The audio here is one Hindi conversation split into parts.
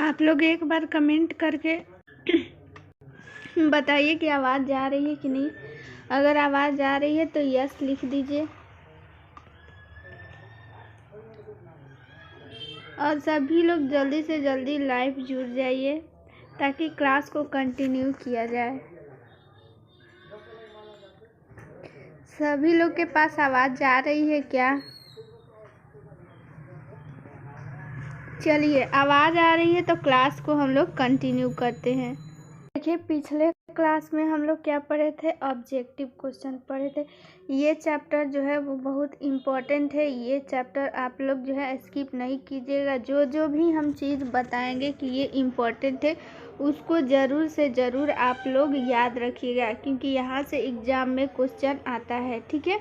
आप लोग एक बार कमेंट करके बताइए कि आवाज़ जा रही है कि नहीं। अगर आवाज़ जा रही है तो यस लिख दीजिए, और सभी लोग जल्दी से जल्दी लाइव जुड़ जाइए ताकि क्लास को कंटिन्यू किया जाए। सभी लोग के पास आवाज़ जा रही है क्या? चलिए, आवाज़ आ रही है तो क्लास को हम लोग कंटिन्यू करते हैं। देखिए, पिछले क्लास में हम लोग क्या पढ़े थे? ऑब्जेक्टिव क्वेश्चन पढ़े थे। ये चैप्टर जो है वो बहुत इम्पोर्टेंट है। ये चैप्टर आप लोग जो है स्किप नहीं कीजिएगा। जो जो भी हम चीज़ बताएंगे कि ये इम्पोर्टेंट है, उसको ज़रूर से ज़रूर आप लोग याद रखिएगा, क्योंकि यहाँ से एग्ज़ाम में क्वेश्चन आता है। ठीक है,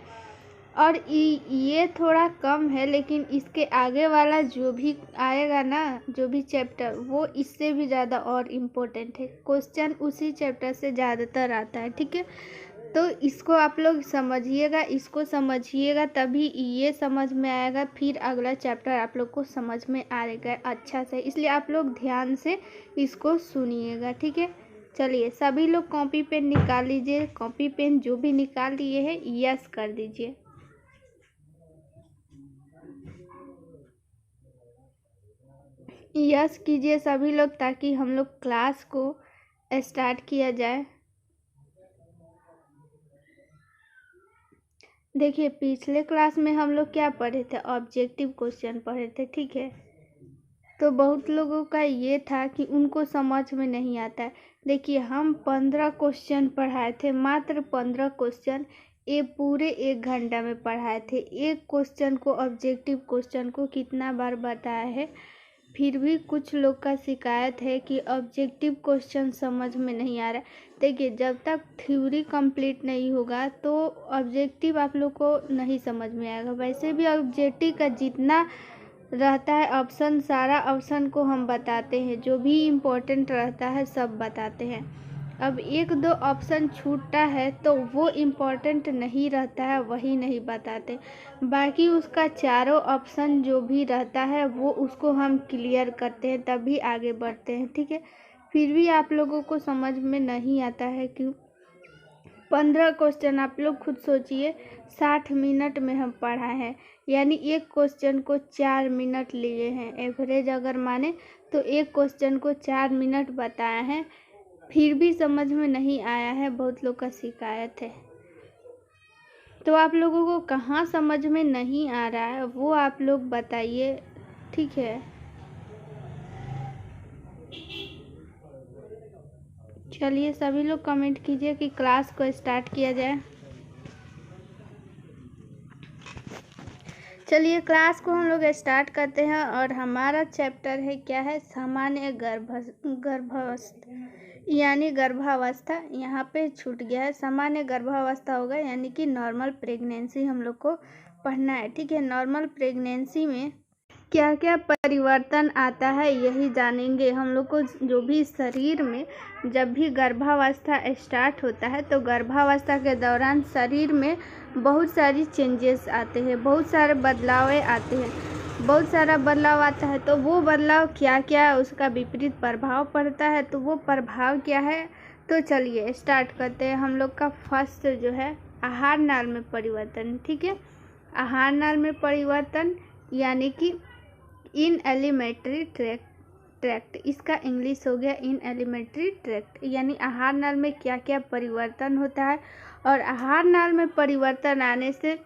और ये थोड़ा कम है, लेकिन इसके आगे वाला जो भी आएगा ना, जो भी चैप्टर, वो इससे भी ज़्यादा और इम्पोर्टेंट है। क्वेश्चन उसी चैप्टर से ज़्यादातर आता है। ठीक है, तो इसको आप लोग समझिएगा, इसको समझिएगा तभी ये समझ में आएगा, फिर अगला चैप्टर आप लोग को समझ में आएगा अच्छा से। इसलिए आप लोग ध्यान से इसको सुनिएगा। ठीक है, चलिए सभी लोग कॉपी पेन निकाल लीजिए। कॉपी पेन जो भी निकाल लिए हैं यस कर दीजिए। यस कीजिए सभी लोग, ताकि हम लोग क्लास को स्टार्ट किया जाए। देखिए, पिछले क्लास में हम लोग क्या पढ़े थे? ऑब्जेक्टिव क्वेश्चन पढ़े थे। ठीक है, तो बहुत लोगों का ये था कि उनको समझ में नहीं आता है। देखिए, हम 15 क्वेश्चन पढ़ाए थे, मात्र 15 क्वेश्चन, ये पूरे 1 घंटा में पढ़ाए थे। एक क्वेश्चन को, ऑब्जेक्टिव क्वेश्चन को कितना बार बताया है, फिर भी कुछ लोग का शिकायत है कि ऑब्जेक्टिव क्वेश्चन समझ में नहीं आ रहा है। देखिए, जब तक थ्योरी कंप्लीट नहीं होगा तो ऑब्जेक्टिव आप लोग को नहीं समझ में आएगा। वैसे भी ऑब्जेक्टिव का जितना रहता है ऑप्शन, सारा ऑप्शन को हम बताते हैं, जो भी इम्पोर्टेंट रहता है सब बताते हैं। अब एक दो ऑप्शन छूटता है तो वो इम्पोर्टेंट नहीं रहता है, वही नहीं बताते। बाकी उसका चारों ऑप्शन जो भी रहता है वो उसको हम क्लियर करते हैं, तभी आगे बढ़ते हैं। ठीक है, फिर भी आप लोगों को समझ में नहीं आता है कि 15 क्वेश्चन आप लोग खुद सोचिए, 60 मिनट में हम पढ़ाए हैं, यानी एक क्वेश्चन को 4 मिनट लिए हैं। एवरेज अगर माने तो एक क्वेश्चन को 4 मिनट बताए हैं, फिर भी समझ में नहीं आया है। बहुत लोग का शिकायत है। तो आप लोगों को कहाँ समझ में नहीं आ रहा है वो आप लोग बताइए। ठीक है, चलिए सभी लोग कमेंट कीजिए कि क्लास को स्टार्ट किया जाए। चलिए क्लास को हम लोग स्टार्ट करते हैं, और हमारा चैप्टर है क्या है? सामान्य गर्भावस्था, यानी गर्भावस्था। यहाँ पे छूट गया है, सामान्य गर्भावस्था होगा, यानी कि नॉर्मल प्रेगनेंसी हम लोग को पढ़ना है। ठीक है, नॉर्मल प्रेगनेंसी में क्या क्या परिवर्तन आता है यही जानेंगे हम लोग को। जो भी शरीर में जब भी गर्भावस्था स्टार्ट होता है तो गर्भावस्था के दौरान शरीर में बहुत सारी चेंजेस आते हैं, बहुत सारे बदलाव आते हैं, बहुत सारा बदलाव आता है। तो वो बदलाव क्या क्या, उसका विपरीत प्रभाव पड़ता है, तो वो प्रभाव क्या है? तो चलिए स्टार्ट करते हैं। हम लोग का फर्स्ट जो है आहार नाल में परिवर्तन। ठीक है, आहार नाल में परिवर्तन यानी कि इन एलिमेंट्री ट्रैक्ट, इसका इंग्लिश हो गया इन एलिमेंट्री ट्रैक्ट, यानी आहार नाल में क्या क्या परिवर्तन होता है, और आहार नाल में परिवर्तन आने से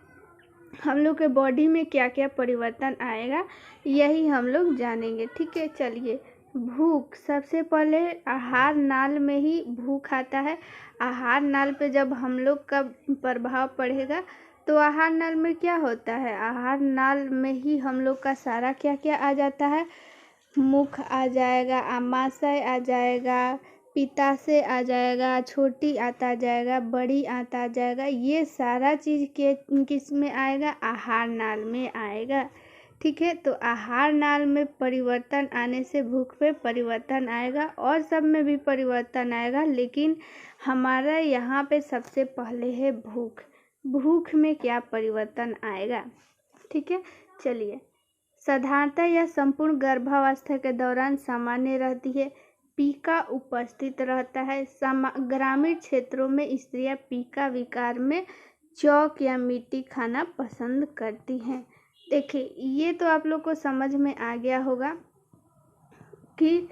हम लोग के बॉडी में क्या क्या परिवर्तन आएगा यही हम लोग जानेंगे। ठीक है, चलिए भूख, सबसे पहले आहार नाल में ही भूख आता है। आहार नाल पे जब हम लोग का प्रभाव पड़ेगा तो आहार नाल में क्या होता है? आहार नाल में ही हम लोग का सारा क्या क्या आ जाता है, मुख आ जाएगा, आमाशय आ जाएगा, पिता से आ जाएगा, छोटी आता जाएगा, बड़ी आता जाएगा, ये सारा चीज़ के किस में आएगा, आहार नाल में आएगा। ठीक है, तो आहार नाल में परिवर्तन आने से भूख पे परिवर्तन आएगा और सब में भी परिवर्तन आएगा, लेकिन हमारा यहाँ पे सबसे पहले है भूख। भूख में क्या परिवर्तन आएगा, ठीक है। चलिए, साधारणतः या संपूर्ण गर्भावस्था के दौरान सामान्य रहती है। पीका उपस्थित रहता है। ग्रामीण क्षेत्रों में स्त्रियां पीका विकार में चौक या मिट्टी खाना पसंद करती हैं। देखिए, ये तो आप लोग को समझ में आ गया होगा कि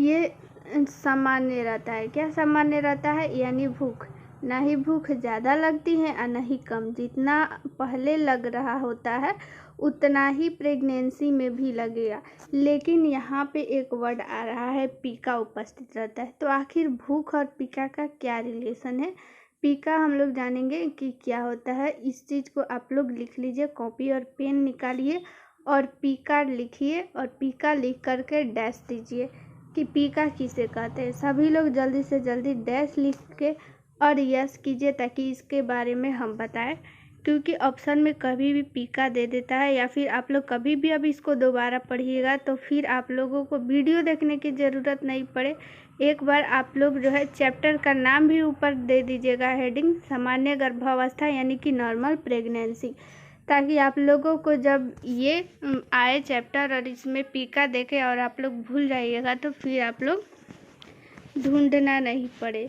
ये सामान्य रहता है। क्या सामान्य रहता है, यानी भूख, ना ही भूख ज़्यादा लगती है और ना ही कम। जितना पहले लग रहा होता है उतना ही प्रेगनेंसी में भी लगेगा। लेकिन यहाँ पे एक वर्ड आ रहा है, पीका उपस्थित रहता है। तो आखिर भूख और पीका का क्या रिलेशन है? पीका हम लोग जानेंगे कि क्या होता है। इस चीज़ को आप लोग लिख लीजिए, कॉपी और पेन निकालिए और पीका लिखिए और पीका लिख करके डैश दीजिए कि पीका किसे कहते हैं। सभी लोग जल्दी से जल्दी डैश लिख के और यस कीजिए ताकि इसके बारे में हम बताएं, क्योंकि ऑप्शन में कभी भी पीका दे देता है या फिर आप लोग कभी भी अब इसको दोबारा पढ़िएगा तो फिर आप लोगों को वीडियो देखने की ज़रूरत नहीं पड़े। एक बार आप लोग जो है चैप्टर का नाम भी ऊपर दे दीजिएगा, हेडिंग सामान्य गर्भावस्था यानी कि नॉर्मल प्रेगनेंसी, ताकि आप लोगों को जब ये आए चैप्टर और इसमें पीका देखे और आप लोग भूल जाइएगा तो फिर आप लोग ढूंढना नहीं पड़े।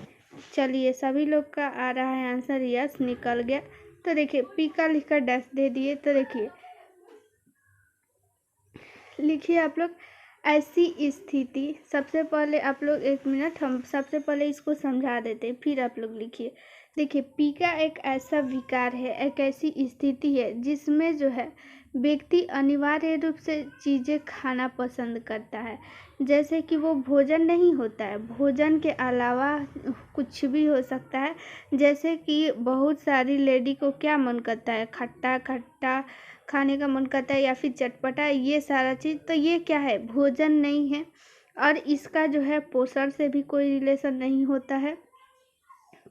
चलिए, सभी लोग का आ रहा है आंसर, यस निकल गया। तो देखिए, पीका लिखकर डैश दे दिए। तो देखिए, लिखिए आप लोग, ऐसी स्थिति। सबसे पहले आप लोग 1 मिनट, हम सबसे पहले इसको समझा देते हैं, फिर आप लोग लिखिए। देखिए, पीका एक ऐसा विकार है, एक ऐसी स्थिति है जिसमें जो है व्यक्ति अनिवार्य रूप से चीज़ें खाना पसंद करता है। जैसे कि वो भोजन नहीं होता है, भोजन के अलावा कुछ भी हो सकता है। जैसे कि बहुत सारी लेडी को क्या मन करता है, खट्टा खट्टा खाने का मन करता है या फिर चटपटा, ये सारा चीज़। तो ये क्या है, भोजन नहीं है और इसका जो है पोषण से भी कोई रिलेशन नहीं होता है।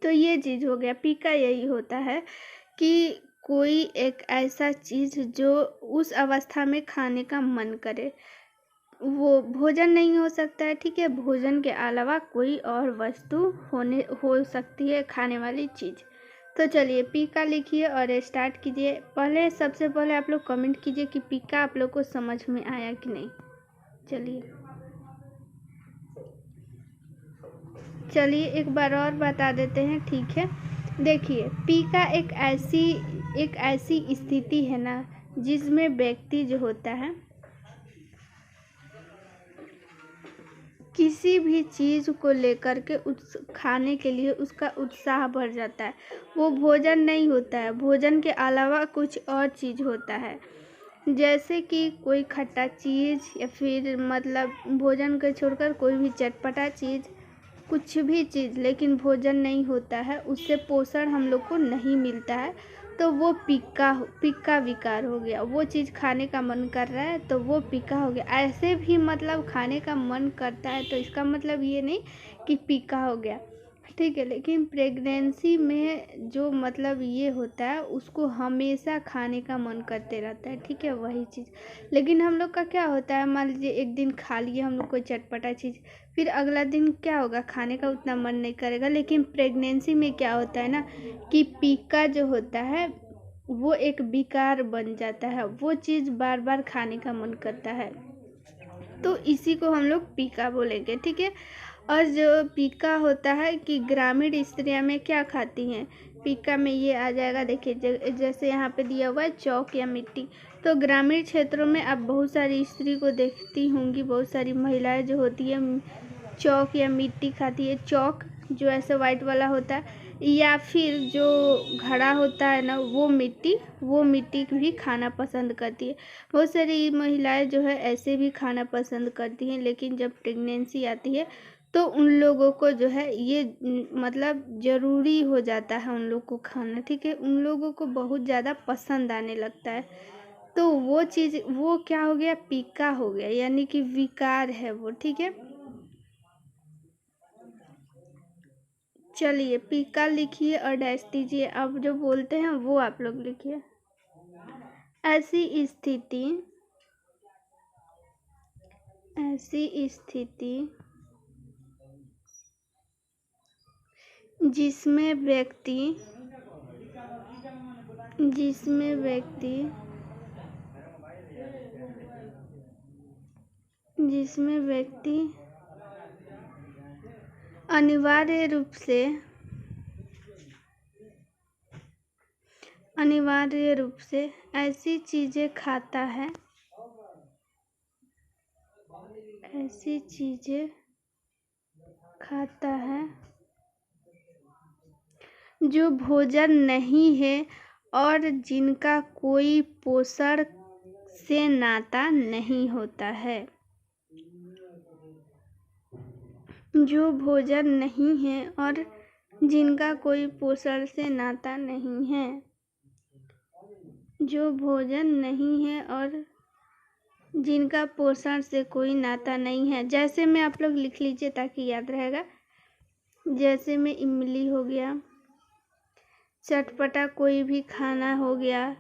तो ये चीज़ हो गया। पीका यही होता है कि कोई एक ऐसा चीज़ जो उस अवस्था में खाने का मन करे, वो भोजन नहीं हो सकता है। ठीक है, भोजन के अलावा कोई और वस्तु हो सकती है खाने वाली चीज़। तो चलिए, पीका लिखिए और स्टार्ट कीजिए। पहले सबसे पहले आप लोग कमेंट कीजिए कि पीका आप लोग को समझ में आया कि नहीं। चलिए एक बार और बता देते हैं, ठीक है। देखिए, पीका एक ऐसी स्थिति है ना जिसमें व्यक्ति जो होता है किसी भी चीज़ को लेकर के उस खाने के लिए उसका उत्साह बढ़ जाता है। वो भोजन नहीं होता है, भोजन के अलावा कुछ और चीज़ होता है। जैसे कि कोई खट्टा चीज़ या फिर मतलब भोजन को छोड़कर कोई भी चटपटा चीज़, कुछ भी चीज़, लेकिन भोजन नहीं होता है, उससे पोषण हम लोग को नहीं मिलता है, तो वो पीका विकार हो गया। वो चीज़ खाने का मन कर रहा है तो वो पीका हो गया। ऐसे भी मतलब खाने का मन करता है तो इसका मतलब ये नहीं कि पीका हो गया, ठीक है। लेकिन प्रेगनेंसी में जो मतलब ये होता है उसको हमेशा खाने का मन करते रहता है, ठीक है, वही चीज़। लेकिन हम लोग का क्या होता है, मान लीजिए एक दिन खा लिए हम लोग कोई चटपटा चीज़, फिर अगला दिन क्या होगा, खाने का उतना मन नहीं करेगा। लेकिन प्रेगनेंसी में क्या होता है ना कि पीका जो होता है वो एक विकार बन जाता है, वो चीज़ बार बार खाने का मन करता है, तो इसी को हम लोग पीका बोलेंगे, ठीक है। और जो पीका होता है कि ग्रामीण स्त्रियां में क्या खाती हैं, पीका में ये आ जाएगा। देखिए, जैसे यहाँ पे दिया हुआ है चौक या मिट्टी, तो ग्रामीण क्षेत्रों में आप बहुत सारी स्त्री को देखती होंगी, बहुत सारी महिलाएं जो होती है चौक या मिट्टी खाती है। चौक जो ऐसे वाइट वाला होता है, या फिर जो घड़ा होता है ना, वो मिट्टी भी खाना पसंद करती है। बहुत सारी महिलाएं जो है ऐसे भी खाना पसंद करती हैं, लेकिन जब प्रेगनेंसी आती है तो उन लोगों को जो है ये मतलब ज़रूरी हो जाता है उन लोग को खाना, ठीक है। उन लोगों को बहुत ज़्यादा पसंद आने लगता है, तो वो चीज़ वो क्या हो गया, पीका हो गया, यानी कि विकार है वो, ठीक है। चलिए पी का लिखिए और डैश दीजिए। अब जो बोलते हैं वो आप लोग लिखिए। ऐसी स्थिति जिसमें व्यक्ति अनिवार्य रूप से ऐसी चीजें खाता है जो भोजन नहीं है और जिनका कोई पोषण से नाता नहीं होता है। जो भोजन नहीं है और जिनका कोई पोषण से नाता नहीं है। जो भोजन नहीं है और जिनका पोषण से कोई नाता नहीं है। जैसे में आप लोग लिख लीजिए ताकि याद रहेगा। जैसे में इमली हो गया, चटपटा कोई भी खाना हो गया,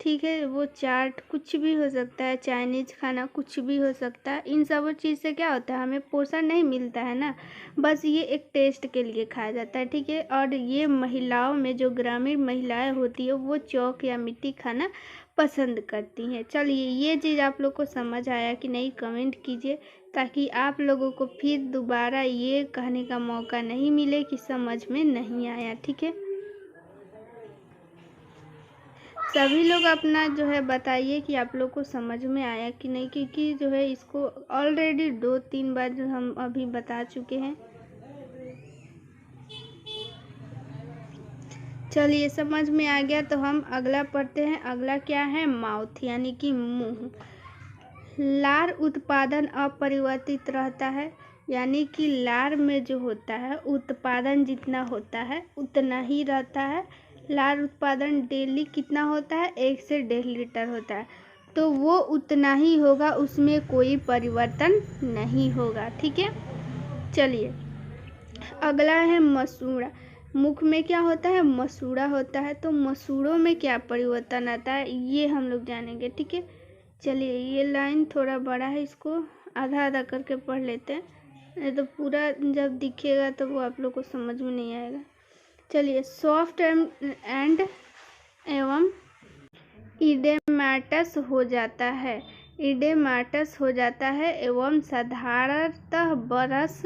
ठीक है, वो चाट कुछ भी हो सकता है, चाइनीज खाना कुछ भी हो सकता है। इन सब चीज़ से क्या होता है, हमें पोषण नहीं मिलता है ना, बस ये एक टेस्ट के लिए खाया जाता है, ठीक है। और ये महिलाओं में जो ग्रामीण महिलाएं होती है वो चौक या मिट्टी खाना पसंद करती हैं। चलिए ये चीज़ आप लोग को समझ आया कि नहीं कमेंट कीजिए, ताकि आप लोगों को फिर दोबारा ये कहने का मौका नहीं मिले कि समझ में नहीं आया, ठीक है। सभी लोग अपना जो है बताइए कि आप लोग को समझ में आया कि नहीं, क्योंकि जो है इसको ऑलरेडी 2-3 बार जो हम अभी बता चुके हैं। चलिए समझ में आ गया तो हम अगला पढ़ते हैं। अगला क्या है, माउथ यानी कि मुंह। लार उत्पादन अपरिवर्तित रहता है, यानी कि लार में जो होता है उत्पादन जितना होता है उतना ही रहता है। लार उत्पादन डेली कितना होता है, 1 से 1.5 लीटर होता है, तो वो उतना ही होगा, उसमें कोई परिवर्तन नहीं होगा, ठीक है। चलिए अगला है मसूड़ा। मुख में क्या होता है, मसूड़ा होता है, तो मसूड़ों में क्या परिवर्तन आता है ये हम लोग जानेंगे, ठीक है। चलिए ये लाइन थोड़ा बड़ा है, इसको आधा आधा करके पढ़ लेते हैं, नहीं तो पूरा जब दिखेगा तो वो आप लोग को समझ में नहीं आएगा। चलिए सॉफ्ट एंड एवं इडेमाटस हो जाता है एवं साधारणतः बरस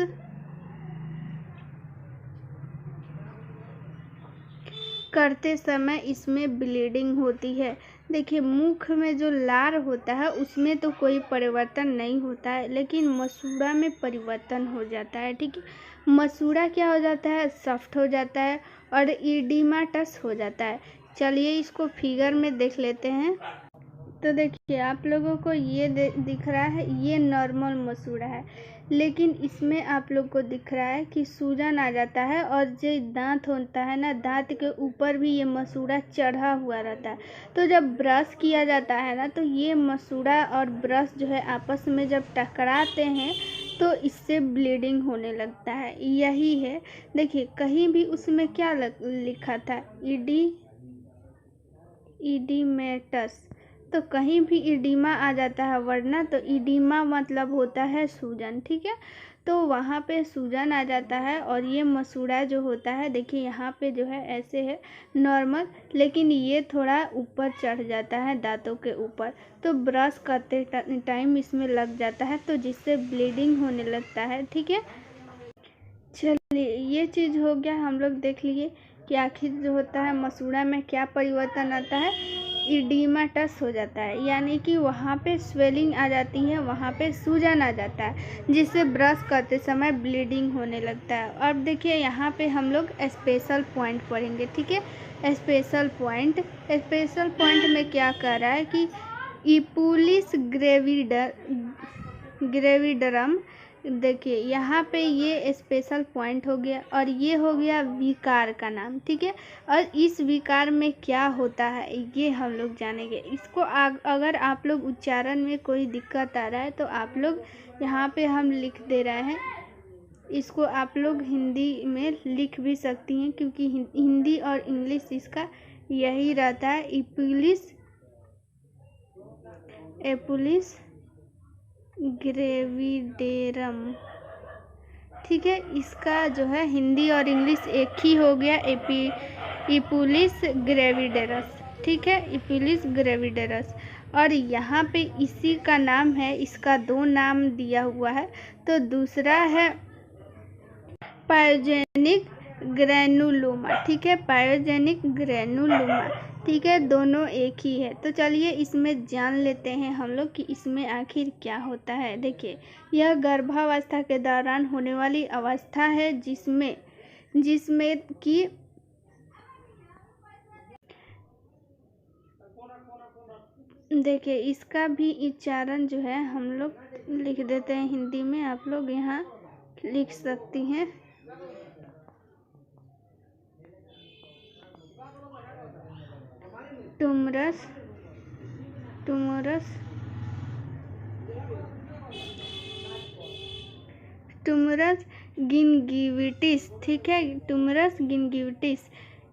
करते समय इसमें ब्लीडिंग होती है। देखिए मुख में जो लार होता है उसमें तो कोई परिवर्तन नहीं होता है, लेकिन मसूड़ा में परिवर्तन हो जाता है, ठीक है। मसूड़ा क्या हो जाता है, सॉफ्ट हो जाता है और इडिमाटस हो जाता है। चलिए इसको फिगर में देख लेते हैं। तो देखिए आप लोगों को ये दिख रहा है, ये नॉर्मल मसूड़ा है, लेकिन इसमें आप लोग को दिख रहा है कि सूजन आ जाता है और जो दांत होता है ना, दांत के ऊपर भी ये मसूड़ा चढ़ा हुआ रहता है। तो जब ब्रश किया जाता है ना, तो ये मसूड़ा और ब्रश जो है आपस में जब टकराते हैं तो इससे ब्लीडिंग होने लगता है, यही है। देखिए कहीं भी उसमें क्या लिखा था, इडीमेटस, तो कहीं भी इडीमा आ जाता है, वरना तो इडीमा मतलब होता है सूजन, ठीक है। तो वहाँ पे सूजन आ जाता है और ये मसूड़ा जो होता है, देखिए यहाँ पे जो है ऐसे है नॉर्मल, लेकिन ये थोड़ा ऊपर चढ़ जाता है दांतों के ऊपर, तो ब्रश करते टाइम इसमें लग जाता है, तो जिससे ब्लीडिंग होने लगता है, ठीक है। चलिए ये चीज़ हो गया, हम लोग देख लिए कि आखिर जो होता है मसूड़ा में क्या परिवर्तन आता है, इडीमाटस हो जाता है, यानी कि वहाँ पे स्वेलिंग आ जाती है, वहाँ पे सूजन आ जाता है, जिससे ब्रश करते समय ब्लीडिंग होने लगता है। अब देखिए यहाँ पे हम लोग स्पेशल पॉइंट पढ़ेंगे, ठीक है। स्पेशल पॉइंट में क्या कह रहा है कि इपुलिस ग्रेविडरम, देखिए यहाँ पे ये स्पेशल पॉइंट हो गया और ये हो गया विकार का नाम, ठीक है। और इस विकार में क्या होता है ये हम लोग जानेंगे। इसको अगर आप लोग उच्चारण में कोई दिक्कत आ रहा है तो आप लोग यहाँ पे हम लिख दे रहे हैं, इसको आप लोग हिंदी में लिख भी सकती हैं, क्योंकि हिंदी और इंग्लिश इसका यही रहता है, एपुलिस ग्रेविडेरम। ठीक है, इसका जो है हिंदी और इंग्लिश एक ही हो गया, एपुलिस ग्रेविडेरस। ठीक है, एपुलिस ग्रेविडेरस। और यहाँ पे इसी का नाम है, इसका 2 नाम दिया हुआ है। तो दूसरा है पायोजेनिक ग्रैनुलोमा। ठीक है, पायोजेनिक ग्रैनुलोमा। ठीक है, दोनों एक ही है। तो चलिए इसमें जान लेते हैं हम लोग कि इसमें आखिर क्या होता है। देखिए, यह गर्भावस्था के दौरान होने वाली अवस्था है जिसमें कि देखिए इसका भी उच्चारण जो है हम लोग लिख देते हैं हिंदी में, आप लोग यहाँ लिख सकती हैं। टुमरस गिंगिविटिस। ठीक है, टुमरस गिंगिविटिस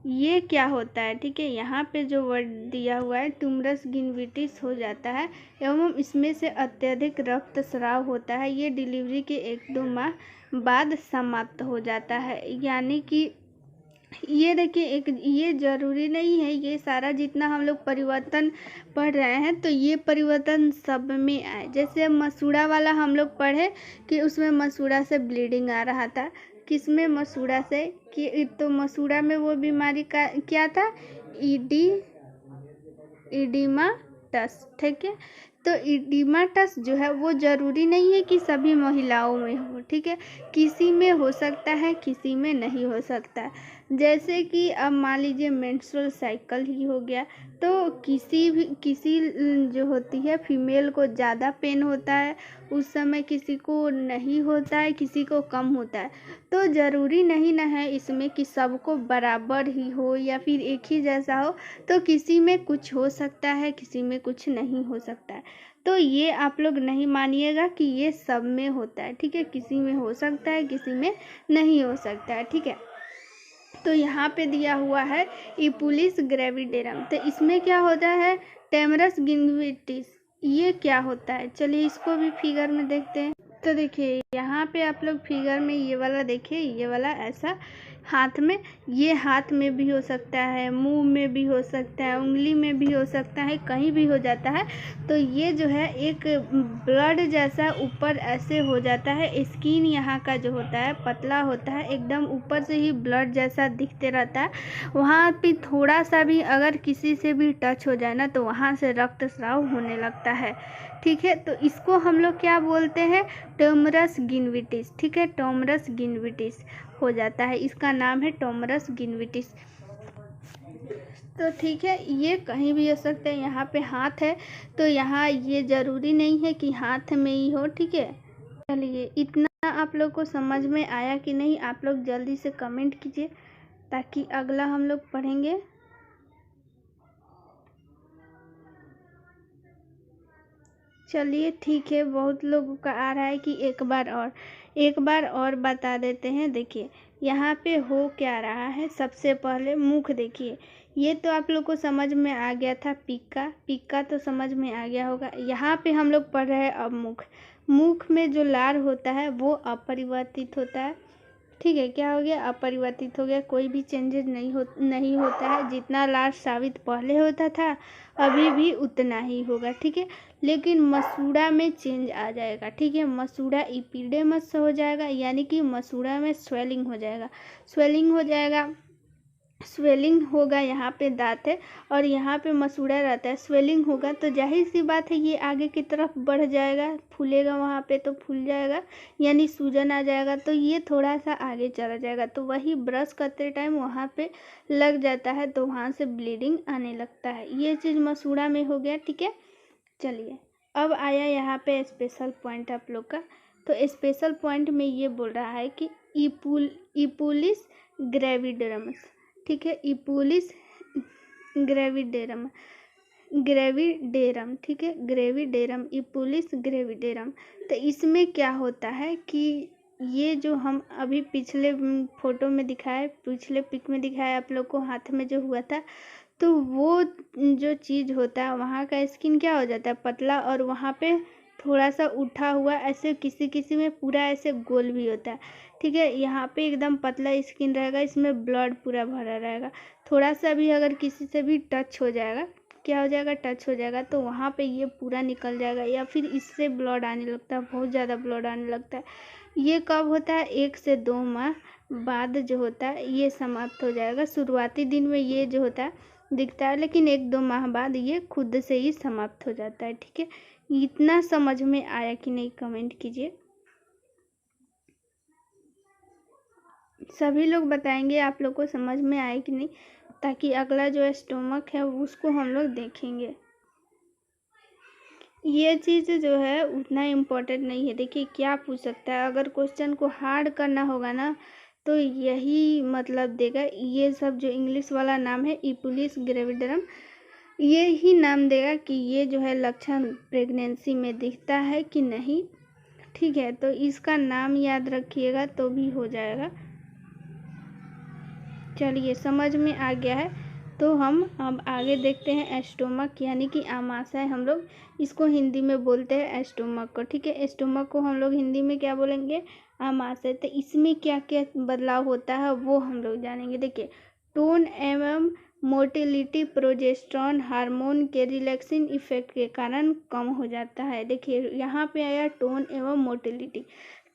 ये क्या होता है। ठीक है, यहाँ पे जो वर्ड दिया हुआ है टुमरस गिंगिविटिस हो जाता है एवं इसमें से अत्यधिक रक्तस्राव होता है। ये डिलीवरी के 1-2 माह बाद समाप्त हो जाता है। यानी कि ये देखिए, एक ये ज़रूरी नहीं है ये सारा जितना हम लोग परिवर्तन पढ़ रहे हैं तो ये परिवर्तन सब में आए। जैसे मसूड़ा वाला हम लोग पढ़े कि उसमें मसूड़ा से ब्लीडिंग आ रहा था, किसमें, मसूड़ा से, कि तो मसूड़ा में वो बीमारी का क्या था, इडीमाटस। ठीक है, तो इडीमाटस जो है वो ज़रूरी नहीं है कि सभी महिलाओं में हो। ठीक है, किसी में हो सकता है, किसी में नहीं हो सकता है। जैसे कि अब मान लीजिए मेंस्ट्रुअल साइकिल ही हो गया, तो किसी जो होती है फीमेल को ज़्यादा पेन होता है उस समय, किसी को नहीं होता है, किसी को कम होता है। तो ज़रूरी नहीं ना है इसमें कि सबको बराबर ही हो या फिर एक ही जैसा हो। तो किसी में कुछ हो सकता है, किसी में कुछ नहीं हो सकता है। तो ये आप लोग नहीं मानिएगा कि ये सब में होता है। ठीक है, किसी में हो सकता है, किसी में नहीं हो सकता है। ठीक है, तो यहाँ पे दिया हुआ है इपुलिस ग्रेविडेरम। तो इसमें क्या होता है, टेमरस गिंगिविटिस, ये क्या होता है। चलिए इसको भी फिगर में देखते हैं। तो देखिए यहाँ पे आप लोग फिगर में ये वाला देखिए, ये वाला ऐसा हाथ में, ये हाथ में भी हो सकता है, मुंह में भी हो सकता है, उंगली में भी हो सकता है, कहीं भी हो जाता है। तो ये जो है एक ब्लड जैसा ऊपर ऐसे हो जाता है। स्किन यहाँ का जो होता है पतला होता है, एकदम ऊपर से ही ब्लड जैसा दिखते रहता है। वहाँ पे थोड़ा सा भी अगर किसी से भी टच हो जाए ना तो वहाँ से रक्तस्राव होने लगता है। ठीक है, तो इसको हम लोग क्या बोलते हैं, टोमरस गिंगिविटिस। ठीक है, टोमरस गिंगिविटिस हो जाता है, इसका नाम है टोमरस गिंगिविटिस। तो ठीक है, ये कहीं भी हो सकता है। यहाँ पे हाथ है तो यहाँ ये ज़रूरी नहीं है कि हाथ में ही हो। ठीक है, चलिए इतना आप लोग को समझ में आया कि नहीं, आप लोग जल्दी से कमेंट कीजिए ताकि अगला हम लोग पढ़ेंगे। चलिए ठीक है, बहुत लोगों का आ रहा है कि एक बार और बता देते हैं। देखिए यहाँ पे हो क्या रहा है, सबसे पहले मुख देखिए, ये तो आप लोग को समझ में आ गया था, पिक्का तो समझ में आ गया होगा। यहाँ पे हम लोग पढ़ रहे हैं अब मुख में जो लार होता है वो अपरिवर्तित होता है। ठीक है, क्या हो गया, अपरिवर्तित हो गया, कोई भी चेंजेस नहीं होता है। जितना लार स्रावित पहले होता था अभी भी उतना ही होगा। ठीक है, लेकिन मसूड़ा में चेंज आ जाएगा। ठीक है, मसूड़ा इपिडेमस हो जाएगा, यानी कि मसूड़ा में स्वेलिंग हो जाएगा। स्वेलिंग होगा, यहाँ पे दांत है और यहाँ पे मसूड़ा रहता है, स्वेलिंग होगा तो जाहिर सी बात है ये आगे की तरफ बढ़ जाएगा, फूलेगा, वहाँ पे तो फूल जाएगा, यानी सूजन आ जाएगा, तो ये थोड़ा सा आगे चला जाएगा। तो वही ब्रश करते टाइम वहाँ पे लग जाता है तो वहाँ से ब्लीडिंग आने लगता है। ये चीज़ मसूड़ा में हो गया। ठीक है, चलिए अब आया यहाँ पे स्पेशल पॉइंट आप लोग का। तो स्पेशल पॉइंट में ये बोल रहा है कि इपुलिस ग्रेविडेरमस। ठीक है, इपुलिस ग्रेविडेरम, ठीक है, ग्रेविडेरम, इपुलिस ग्रेविडेरम। तो इसमें क्या होता है कि ये जो हम अभी पिछले फोटो में दिखाए, पिछले पिक में दिखाया आप लोग को, हाथ में जो हुआ था, तो वो जो चीज़ होता है वहाँ का स्किन क्या हो जाता है, पतला, और वहाँ पे थोड़ा सा उठा हुआ, ऐसे किसी किसी में पूरा ऐसे गोल भी होता है। ठीक है, यहाँ पे एकदम पतला स्किन रहेगा, इसमें ब्लड पूरा भरा रहेगा। थोड़ा सा भी अगर किसी से भी टच हो जाएगा, क्या हो जाएगा, टच हो जाएगा, तो वहाँ पे ये पूरा निकल जाएगा, या फिर इससे ब्लड आने लगता है, बहुत ज़्यादा ब्लड आने लगता है। ये कब होता है, 1 से 2 माह बाद जो होता है ये समाप्त हो जाएगा। शुरुआती दिन में ये जो होता है दिखता है, लेकिन 1-2 माह बाद ये खुद से ही समाप्त हो जाता है। ठीक है, इतना समझ में आया कि नहीं, कमेंट कीजिए। सभी लोग बताएंगे आप लोग को समझ में आया कि नहीं, ताकि अगला जो स्टोमक है उसको हम लोग देखेंगे। ये चीज़ जो है उतना इम्पोर्टेंट नहीं है। देखिए क्या पूछ सकता है, अगर क्वेश्चन को हार्ड करना होगा ना तो यही मतलब देगा। ये सब जो इंग्लिश वाला नाम है इपुलिस ग्रेविडरम, ये ही नाम देगा कि ये जो है लक्षण प्रेगनेंसी में दिखता है कि नहीं। ठीक है, तो इसका नाम याद रखिएगा तो भी हो जाएगा। चलिए समझ में आ गया है, तो हम अब आगे देखते हैं स्टोमक, यानी कि आमाशय। हम लोग इसको हिंदी में बोलते हैं स्टोमक को। ठीक है, स्टोमक को हम लोग हिंदी में क्या बोलेंगे, आमाशय। तो इसमें क्या क्या बदलाव होता है वो हम लोग जानेंगे। देखिए, टोन एवं मोटिलिटी प्रोजेस्टेरॉन हार्मोन के रिलैक्सिंग इफेक्ट के कारण कम हो जाता है। देखिए यहाँ पे आया टोन एवं मोटिलिटी।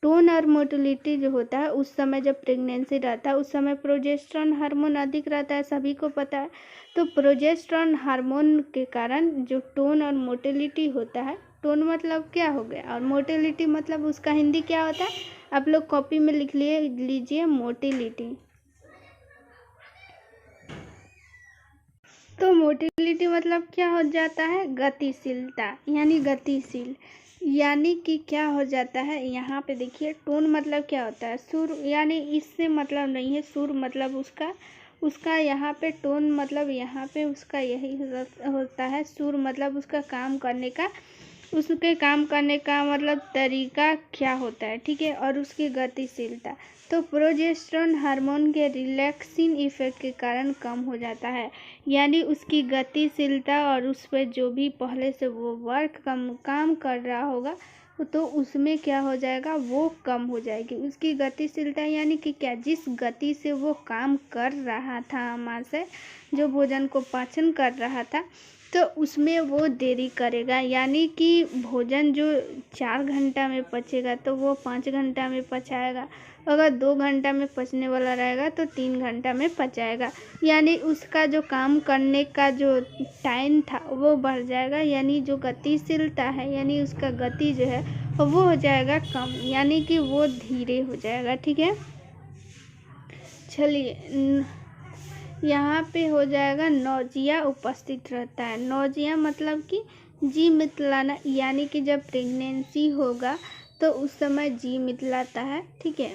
टोन और मोटिलिटी जो होता है उस समय जब प्रेगनेंसी रहता है उस समय प्रोजेस्टेरॉन हार्मोन अधिक रहता है, सभी को पता है। तो प्रोजेस्टेरॉन हार्मोन के कारण जो टोन और मोटिलिटी होता है, टोन मतलब क्या हो गया और मोटिलिटी मतलब उसका हिंदी क्या होता है, आप लोग कॉपी में लिख लीजिए मोटिलिटी। तो मोटिलिटी मतलब क्या हो जाता है, गतिशीलता, यानी गतिशील, यानी कि क्या हो जाता है। यहाँ पे देखिए टोन मतलब क्या होता है, सुर, यानी इससे मतलब नहीं है, सुर मतलब उसका यहाँ पे टोन मतलब यहाँ पे उसका यही होता है। सुर मतलब उसका काम करने का, उसके काम करने का मतलब तरीका क्या होता है। ठीक है, और उसकी गतिशीलता। तो प्रोजेस्टेरॉन हार्मोन के रिलैक्सिंग इफेक्ट के कारण कम हो जाता है, यानी उसकी गतिशीलता और उस पर जो भी पहले से वो वर्क काम कर रहा होगा तो उसमें क्या हो जाएगा, वो कम हो जाएगी उसकी गतिशीलता। यानी कि क्या, जिस गति से वो काम कर रहा था आमाशय, जो भोजन को पाचन कर रहा था, तो उसमें वो देरी करेगा। यानी कि भोजन जो 4 घंटा में पचेगा तो वो 5 घंटा में पचाएगा, अगर 2 घंटा में पचने वाला रहेगा तो 3 घंटा में पचाएगा। यानी उसका जो काम करने का जो टाइम था वो बढ़ जाएगा, यानी जो गतिशीलता है, यानी उसका गति जो है वो हो जाएगा कम, यानी कि वो धीरे हो जाएगा। ठीक है, चलिए यहाँ पे हो जाएगा नौजिया उपस्थित रहता है। नौजिया मतलब कि जी मितलाना, यानी कि जब प्रेगनेंसी होगा तो उस समय जी मितलाता है। ठीक है,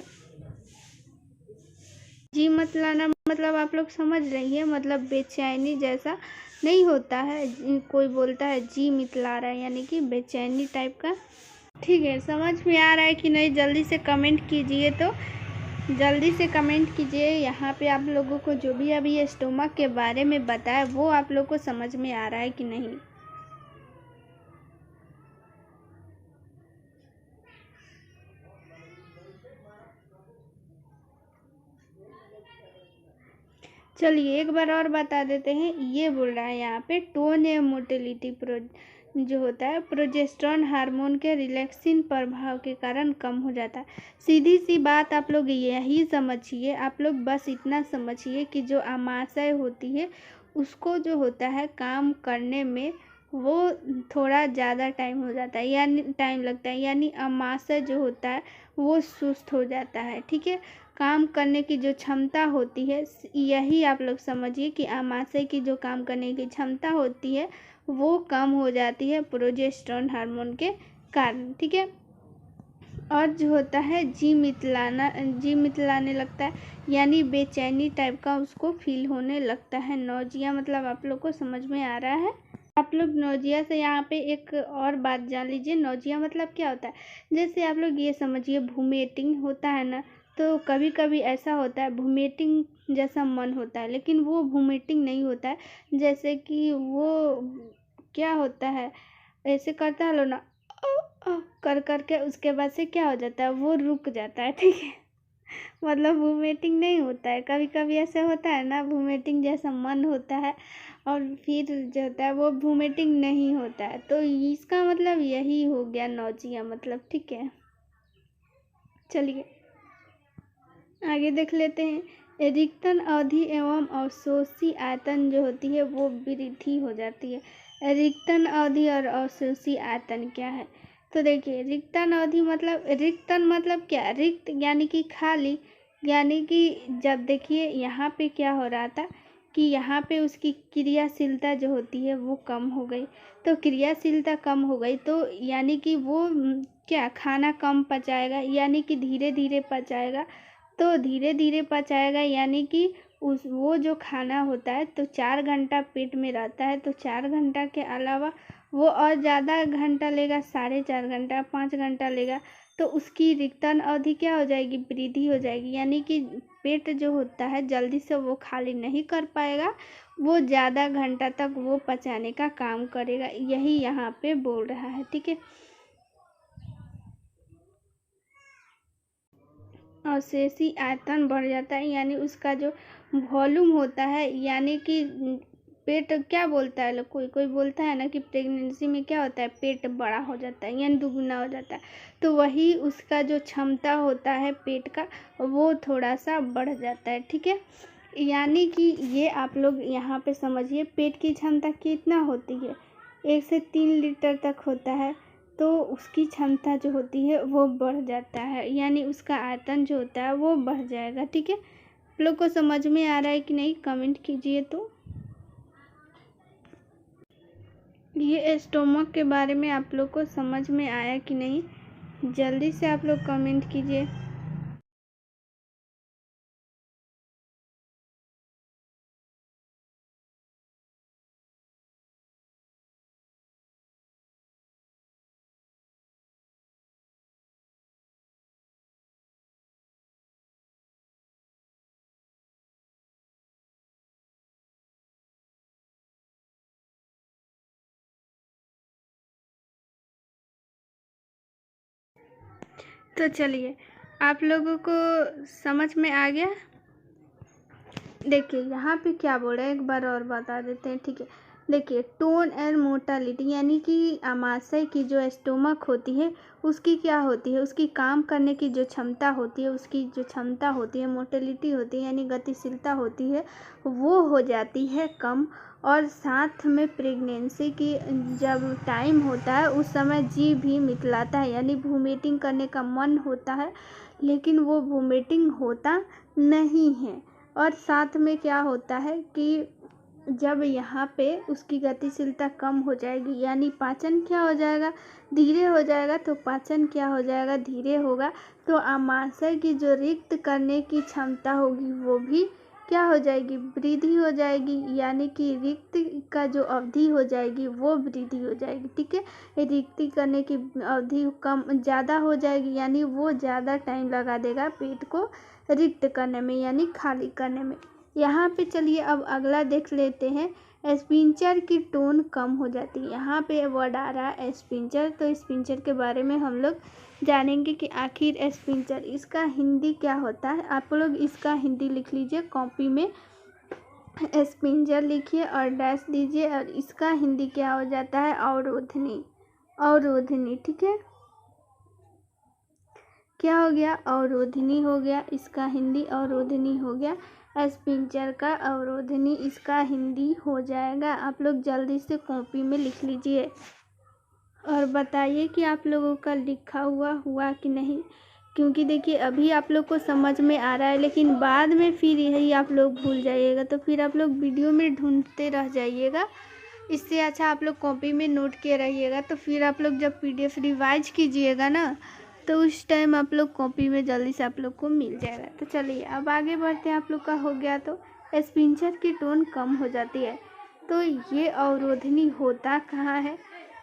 जी मितलाना मतलब आप लोग समझ रही है, मतलब बेचैनी जैसा नहीं होता है, कोई बोलता है जी मितला रहा है, यानी कि बेचैनी टाइप का। ठीक है, समझ में आ रहा है कि नहीं, जल्दी से कमेंट कीजिए, तो जल्दी से कमेंट कीजिए। यहाँ पे आप लोगों को जो भी अभी स्टोमक के बारे में बताया वो आप लोग को समझ में आ रहा है कि नहीं। चलिए एक बार और बता देते हैं। ये बोल रहा है यहाँ पे टोन या मोटिलिटी जो होता है प्रोजेस्टेरॉन हार्मोन के रिलैक्सिंग प्रभाव के कारण कम हो जाता है। सीधी सी बात आप लोग यही समझिए, आप लोग बस इतना समझिए कि जो आमाशय होती है उसको जो होता है काम करने में वो थोड़ा ज़्यादा टाइम हो जाता है, यानी टाइम लगता है, यानी आमाशय जो होता है वो सुस्त हो जाता है। ठीक है, काम करने की जो क्षमता होती है, यही आप लोग समझिए कि आमाशय की जो काम करने की क्षमता होती है वो कम हो जाती है प्रोजेस्टेरॉन हार्मोन के कारण। ठीक है, और जो होता है जी मितलाने लगता है, यानी बेचैनी टाइप का उसको फील होने लगता है। नौजिया मतलब आप लोग को समझ में आ रहा है। आप लोग नौजिया से यहाँ पे एक और बात जान लीजिए। नौजिया मतलब क्या होता है, जैसे आप लोग ये समझिए वोमिटिंग होता है ना, तो कभी कभी ऐसा होता है वोमिटिंग जैसा मन होता है, लेकिन वो वोमिटिंग नहीं होता है। जैसे कि वो क्या होता है, ऐसे करता है लो ना, कर करके उसके बाद से क्या हो जाता है, वो रुक जाता है, ठीक है। मतलब वोमिटिंग नहीं होता है, कभी कभी ऐसे होता है ना वोमिटिंग जैसा मन होता है और फिर जो होता है वो वोमिटिंग नहीं होता है, तो इसका मतलब यही हो गया नौजिया मतलब, ठीक है। चलिए आगे देख लेते हैं। रिक्तन अवधि एवं अवशोषी आयतन जो होती है वो वृद्धि हो जाती है। रिक्तन अवधि और अवशोषी आयतन क्या है, तो देखिए रिक्तन अवधि मतलब, रिक्तन मतलब क्या, रिक्त यानी कि खाली, यानी कि जब देखिए यहाँ पे क्या हो रहा था कि यहाँ पे उसकी क्रियाशीलता जो होती है वो कम हो गई, तो क्रियाशीलता कम हो गई तो यानी कि वो क्या खाना कम पचाएगा, यानी कि धीरे धीरे पचाएगा, तो धीरे धीरे पचाएगा यानी कि उस वो जो खाना होता है तो 4 घंटा पेट में रहता है, तो 4 घंटा के अलावा वो और ज़्यादा घंटा लेगा, 4.5 घंटा 5 घंटा लेगा, तो उसकी रिक्तन अवधि क्या हो जाएगी, वृद्धि हो जाएगी, यानी कि पेट जो होता है जल्दी से वो खाली नहीं कर पाएगा, वो ज़्यादा घंटा तक वो पचाने का काम करेगा, यही यहाँ पे बोल रहा है, ठीक है। अवशेषी आयतन बढ़ जाता है, यानी उसका जो वॉल्यूम होता है, यानी कि पेट क्या बोलता है, कोई कोई बोलता है ना कि प्रेगनेंसी में क्या होता है पेट बड़ा हो जाता है यानी दुगुना हो जाता है, तो वही उसका जो क्षमता होता है पेट का वो थोड़ा सा बढ़ जाता है, ठीक है। यानी कि ये आप लोग यहाँ पे समझिए, पेट की क्षमता कितना होती है, 1 से 3 लीटर तक होता है, तो उसकी क्षमता जो होती है वो बढ़ जाता है, यानी उसका आयतन जो होता है वो बढ़ जाएगा, ठीक है। आप लोग को समझ में आ रहा है कि नहीं, कमेंट कीजिए। तो ये स्टोमक के बारे में आप लोग को समझ में आया कि नहीं, जल्दी से आप लोग कमेंट कीजिए। तो चलिए आप लोगों को समझ में आ गया। देखिए यहाँ पे क्या बोल रहे हैं एक बार और बता देते हैं, ठीक है। देखिए टोन एंड मोटालिटी, यानी कि आमाशय की जो स्टोमक होती है उसकी क्या होती है, उसकी काम करने की जो क्षमता होती है, उसकी जो क्षमता होती है, मोटिलिटी होती है यानी गतिशीलता होती है, वो हो जाती है कम। और साथ में प्रेगनेंसी की जब टाइम होता है उस समय जीभ भी मितलाता है, यानी वोमिटिंग करने का मन होता है, लेकिन वो वोमिटिंग होता नहीं है। और साथ में क्या होता है कि जब यहाँ पे उसकी गतिशीलता कम हो जाएगी, यानी पाचन क्या हो जाएगा, धीरे हो जाएगा, तो पाचन क्या हो जाएगा, धीरे होगा, तो आमाशय की जो रिक्त करने की क्षमता होगी वो भी क्या हो जाएगी, वृद्धि हो जाएगी, यानी कि रिक्त का जो अवधि हो जाएगी वो वृद्धि हो जाएगी, ठीक है। रिक्ति करने की अवधि कम ज़्यादा हो जाएगी, यानी वो ज़्यादा टाइम लगा देगा पेट को रिक्त करने में यानी खाली करने में। यहाँ पे चलिए अब अगला देख लेते हैं। स्पिंचर की टोन कम हो जाती है, यहाँ पे वर्ड आ रहा है स्पिंचर, तो स्पिंचर के बारे में हम लोग जानेंगे कि आखिर स्पिंचर इसका हिंदी क्या होता है। आप लोग इसका हिंदी लिख लीजिए कॉपी में, स्पिंचर लिखिए और डैश दीजिए, और इसका हिंदी क्या हो जाता है, अवरोधनी, अवरोधनी, ठीक है। क्या हो गया, अवरोधनी हो गया, इसका हिंदी अवरोधनी हो गया। स्पिंचर का अवरोधनी इसका हिंदी हो जाएगा। आप लोग जल्दी से कॉपी में लिख लीजिए और बताइए कि आप लोगों का लिखा हुआ कि नहीं, क्योंकि देखिए अभी आप लोग को समझ में आ रहा है लेकिन बाद में फिर यही आप लोग भूल जाइएगा, तो फिर आप लोग वीडियो में ढूंढते रह जाइएगा। इससे अच्छा आप लोग कॉपी में नोट किए रहिएगा, तो फिर आप लोग जब PDF रिवाइज कीजिएगा ना, तो उस टाइम आप लोग कॉपी में जल्दी से आप लोग को मिल जाएगा। तो चलिए अब आगे बढ़ते हैं। आप लोग का हो गया, तो स्पिंचर की टोन कम हो जाती है। तो ये अवरोधनी होता कहाँ है?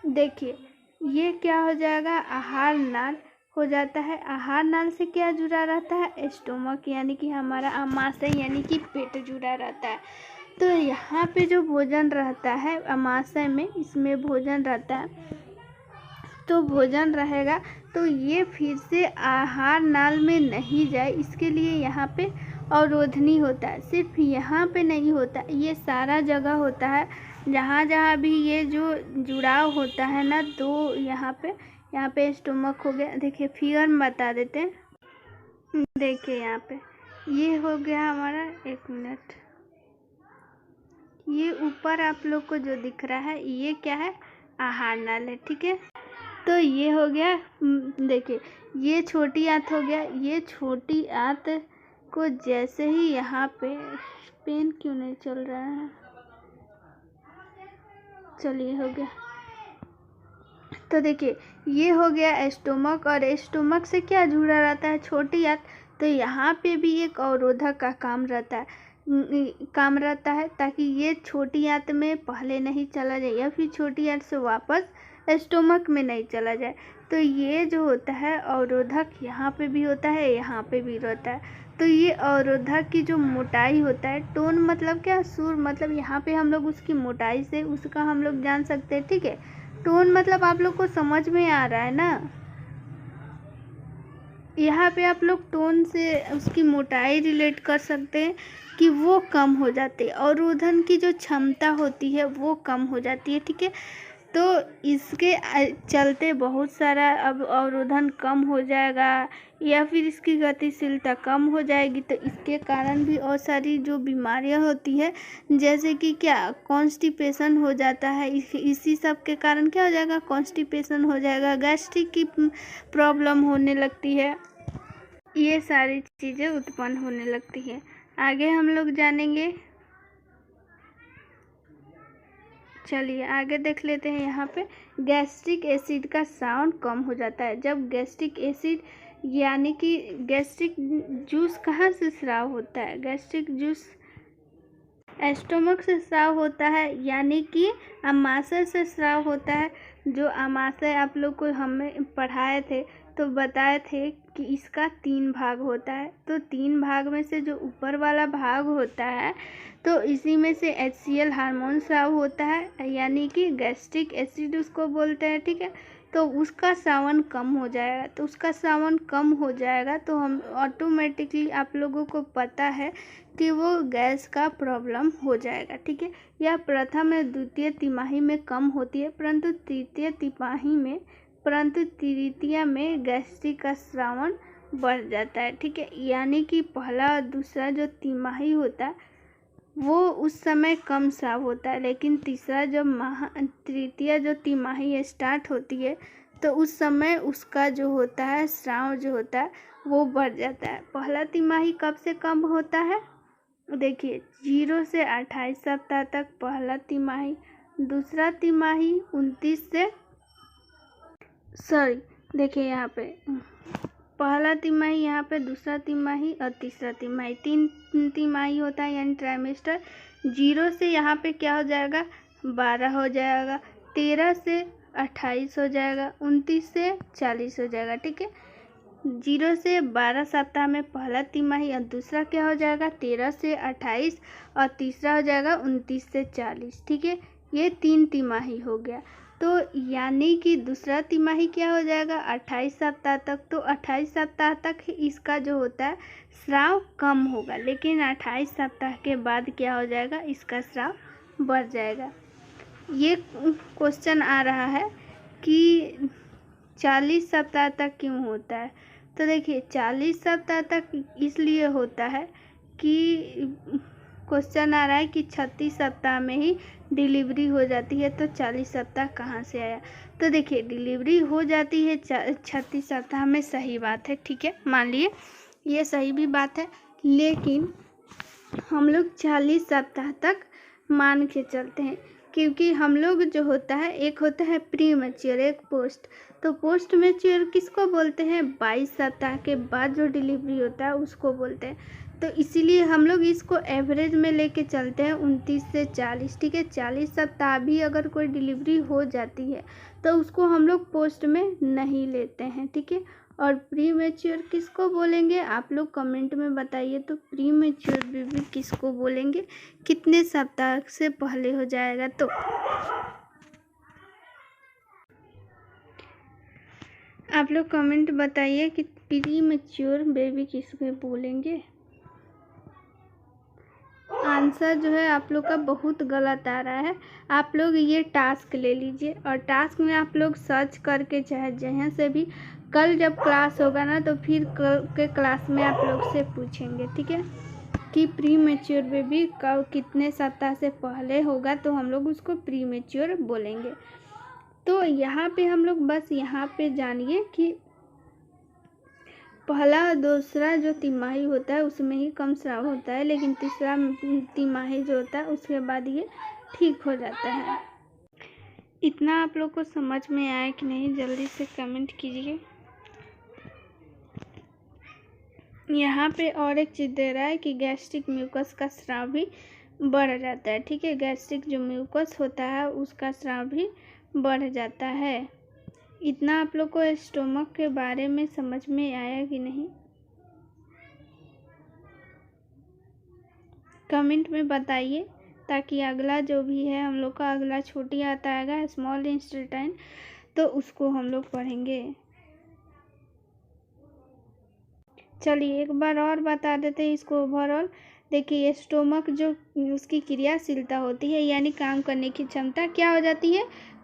देखिए, ये क्या हो जाएगा, आहार नाल हो जाता है। आहार नाल से क्या जुड़ा रहता है? स्टोमक, यानी कि हमारा आमाशय यानी कि पेट जुड़ा रहता है। तो यहाँ पे जो भोजन रहता है आमाशय में, इसमें भोजन रहता है, तो भोजन रहेगा तो ये फिर से आहार नाल में नहीं जाए, इसके लिए यहाँ पे अवरोधनी होता है। सिर्फ यहाँ पे नहीं होता, ये सारा जगह होता है। जहाँ जहाँ भी ये जो जुड़ाव होता है ना, तो यहाँ पे स्टोमक हो गया। देखिए फिगर में बता देते हैं। देखिए यहाँ पे ये हो गया हमारा, 1 मिनट, ये ऊपर आप लोग को जो दिख रहा है ये क्या है? आहार नाल है, ठीक है। तो ये हो गया, देखिए ये छोटी आंत हो गया। ये छोटी आंत को जैसे ही यहाँ पे, पेन क्यों नहीं चल रहा है, चलिए हो गया। तो देखिए ये हो गया स्टोमक, और स्टोमक से क्या जुड़ा रहता है? छोटी आंत। तो यहाँ पे भी एक अवरोधक का काम रहता है ताकि ये छोटी आंत में पहले नहीं चला जाए या फिर छोटी आंत से वापस स्टोमक में नहीं चला जाए। तो ये जो होता है अवरोधक, यहाँ पे भी होता है, यहाँ पे भी रहता है। तो ये अवरोधक की जो मोटाई होता है, टोन मतलब क्या? सुर, मतलब यहाँ पे हम लोग उसकी मोटाई से उसका हम लोग जान सकते हैं, ठीक है। टोन मतलब आप लोग को समझ में आ रहा है ना? यहाँ पे आप लोग टोन से उसकी मोटाई रिलेट कर सकते हैं कि वो कम हो जाती है, अवरोधन की जो क्षमता होती है वो कम हो जाती है, ठीक है। तो इसके चलते बहुत सारा अब अवरोधन कम हो जाएगा या फिर इसकी गतिशीलता कम हो जाएगी। तो इसके कारण भी और सारी जो बीमारियां होती है, जैसे कि क्या, कॉन्स्टिपेशन हो जाता है। इसी सब के कारण क्या हो जाएगा? कॉन्स्टिपेशन हो जाएगा, गैस्ट्रिक की प्रॉब्लम होने लगती है, ये सारी चीज़ें उत्पन्न होने लगती है। आगे हम लोग जानेंगे, चलिए आगे देख लेते हैं। यहाँ पे गैस्ट्रिक एसिड का साउंड कम हो जाता है। जब गैस्ट्रिक एसिड यानी कि गैस्ट्रिक जूस कहाँ से स्राव होता है? गैस्ट्रिक जूस स्टोमक से स्राव होता है, यानी कि आमाशय से स्राव होता है। जो आमाशय आप लोग को हमें पढ़ाए थे तो बताए थे कि इसका 3 भाग होता है। तो 3 भाग में से जो ऊपर वाला भाग होता है, तो इसी में से HCl हार्मोन स्राव होता है, यानी कि गैस्ट्रिक एसिड उसको बोलते हैं, ठीक है। तो उसका स्रावन कम हो जाएगा। तो उसका स्रावन कम हो जाएगा तो हम ऑटोमेटिकली, आप लोगों को पता है कि वो गैस का प्रॉब्लम हो जाएगा, ठीक है। यह प्रथम या द्वितीय तिमाही में कम होती है, परंतु तृतीय में गैस्ट्रिक का स्रावन बढ़ जाता है, ठीक है। यानी कि पहला और दूसरा जो तिमाही होता है वो उस समय कम स्राव होता है, लेकिन तृतीय जो तिमाही स्टार्ट होती है तो उस समय उसका जो होता है स्राव जो होता है वो बढ़ जाता है। पहला तिमाही कब से कम होता है? देखिए 0 से 28 सप्ताह तक पहला तिमाही, दूसरा तिमाही 29 से, देखिए यहाँ पे पहला तिमाही, यहाँ पे दूसरा तिमाही और तीसरा तिमाही, 3 तिमाही होता है, यानी ट्राइमेस्टर। 0 से यहाँ पे क्या हो जाएगा? 12 हो जाएगा, 13 से 28 हो जाएगा, 29 से 40 हो जाएगा, ठीक है। 0 से 12 सप्ताह में पहला तिमाही और दूसरा क्या हो जाएगा? 13 से 28 और तीसरा हो जाएगा 29 से 40, ठीक है। ये 3 तिमाही हो गया। तो यानी कि दूसरा तिमाही क्या हो जाएगा? 28 सप्ताह तक। तो 28 सप्ताह तक इसका जो होता है स्राव कम होगा, लेकिन 28 सप्ताह के बाद क्या हो जाएगा? इसका स्राव बढ़ जाएगा। ये क्वेश्चन आ रहा है कि 40 सप्ताह तक क्यों होता है? तो देखिए 40 सप्ताह तक इसलिए होता है कि क्वेश्चन आ रहा है कि 36 सप्ताह में ही डिलीवरी हो जाती है, तो 40 सप्ताह कहाँ से आया? तो देखिए डिलीवरी हो जाती है 36 सप्ताह में, सही बात है, ठीक है, मान लिए ये सही भी बात है, लेकिन हम लोग 40 सप्ताह तक मान के चलते हैं, क्योंकि हम लोग जो होता है, एक होता है प्री मैच्योर, एक पोस्ट। तो पोस्ट मैच्योर किसको बोलते हैं? 22 सप्ताह के बाद जो डिलीवरी होता है उसको बोलते हैं। तो इसीलिए हम लोग इसको एवरेज में लेके चलते हैं 29 से 40, ठीक है। 40 सप्ताह भी अगर कोई डिलीवरी हो जाती है तो उसको हम लोग पोस्ट में नहीं लेते हैं, ठीक है। और प्री मैच्योर किसको बोलेंगे आप लोग कमेंट में बताइए। तो प्री मैच्योर बेबी किसको बोलेंगे, कितने सप्ताह से पहले हो जाएगा। तो आप लोग कमेंट बताइए कि प्री मैच्योर बेबी किसको बोलेंगे। आंसर जो है आप लोग का बहुत गलत आ रहा है। आप लोग ये टास्क ले लीजिए और टास्क में आप लोग सर्च करके चाहे जहाँ से भी, कल जब क्लास होगा ना तो फिर कल के क्लास में आप लोग से पूछेंगे, ठीक है, कि प्री मैच्योर बेबी कब कितने सप्ताह से पहले होगा तो हम लोग उसको प्री मैच्योर बोलेंगे। तो यहाँ पे हम लोग बस यहाँ पे जानिए कि पहला और दूसरा जो तिमाही होता है उसमें ही कम स्राव होता है, लेकिन तीसरा तिमाही जो होता है उसके बाद ये ठीक हो जाता है। इतना आप लोग को समझ में आया कि नहीं, जल्दी से कमेंट कीजिए। यहाँ पे और एक चीज़ दे रहा है कि गैस्ट्रिक म्यूकस का स्राव भी बढ़ जाता है, ठीक है। गैस्ट्रिक जो म्यूकस होता है उसका स्राव भी बढ़ जाता है। इतना आप लोग को स्टोमक के बारे में समझ में आया कि नहीं, कमेंट में बताइए, ताकि अगला जो भी है हम लोग का अगला छोटी आता है स्मॉल इंटेस्टाइन, तो उसको हम लोग पढ़ेंगे। चलिए एक बार और बता देते हैं इसको ओवरऑल। देखिए स्टोमक जो उसकी क्रियाशीलता होती है यानी काम करने की क्षमता क्या हो जाती है,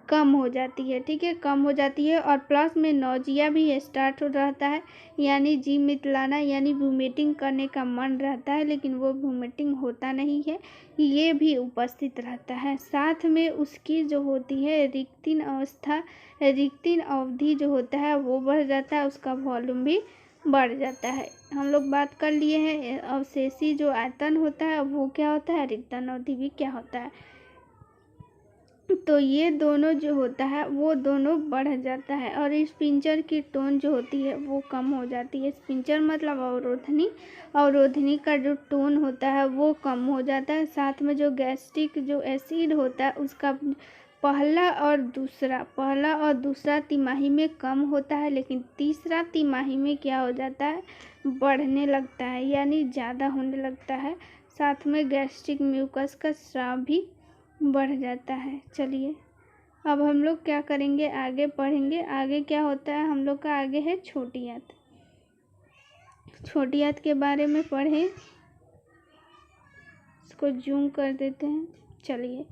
कम हो जाती है, ठीक है, कम हो जाती है। और प्लस में नौजिया भी स्टार्ट हो रहता है, यानी जी मितलाना यानी वोमिटिंग करने का मन रहता है लेकिन वो वोमिटिंग होता नहीं है, ये भी उपस्थित रहता है। साथ में उसकी जो होती है रिक्तिन अवस्था, रिक्तिन अवधि जो होता है वो बढ़ जाता है, उसका वॉल्यूम भी बढ़ जाता है। हम लोग बात कर लिए हैं अवशेषी जो आयतन होता है वो क्या होता है, रिक्तन अवधि भी क्या होता है। तो ये दोनों जो होता है वो दोनों बढ़ जाता है। और इस पिंचर की टोन जो होती है वो कम हो जाती है। पिंचर मतलब अवरोधनी, अवरोधनी का जो टोन होता है वो कम हो जाता है। साथ में जो गैस्ट्रिक जो एसिड होता है उसका पहला और दूसरा तिमाही में कम होता है, लेकिन तीसरा तिमाही में क्या हो जाता है, बढ़ने लगता है यानी ज़्यादा होने लगता है। साथ में गैस्ट्रिक म्यूकस का स्राव भी बढ़ जाता है। चलिए अब हम लोग क्या करेंगे, आगे पढ़ेंगे। आगे क्या होता है हम लोग का, आगे है छोटी आंत। छोटी आंत के बारे में पढ़ें, इसको जूम कर देते हैं। चलिए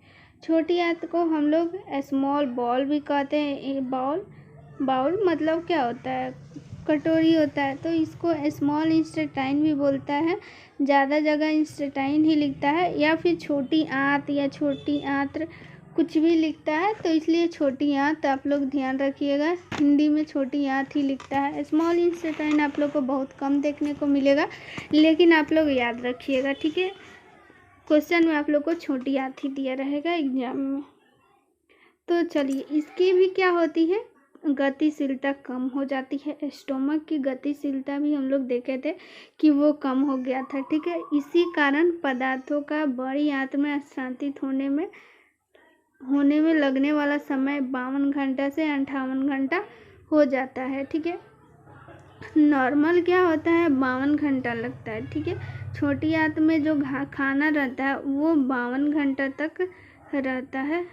छोटी आंत को हम लोग स्मॉल बॉल भी कहते हैं। बाउल मतलब क्या होता है, कटोरी होता है, तो इसको स्मॉल इंस्टेटाइन भी बोलता है। ज़्यादा जगह इंस्टेटाइन ही लिखता है या फिर छोटी आंत या छोटी आंत्र कुछ भी लिखता है, तो इसलिए छोटी आंत आप लोग ध्यान रखिएगा। हिंदी में छोटी आंत ही लिखता है। स्मॉल इंस्टेटाइन आप लोग को बहुत कम देखने को मिलेगा, लेकिन आप लोग याद रखिएगा, ठीक है। क्वेश्चन में आप लोग को छोटी आंत ही दिया रहेगा एग्जाम में। तो चलिए इसकी भी क्या होती है, गतिशीलता कम हो जाती है। स्टोमक की गतिशीलता भी हम लोग देखे थे कि वो कम हो गया था, ठीक है। इसी कारण पदार्थों का बड़ी आंत में स्थानांतरित होने में लगने वाला समय 52 घंटा से 58 घंटा हो जाता है, ठीक है। नॉर्मल क्या होता है 52 घंटा लगता है, ठीक है। छोटी आंत में जो खाना रहता है वो 52 घंटा तक रहता है।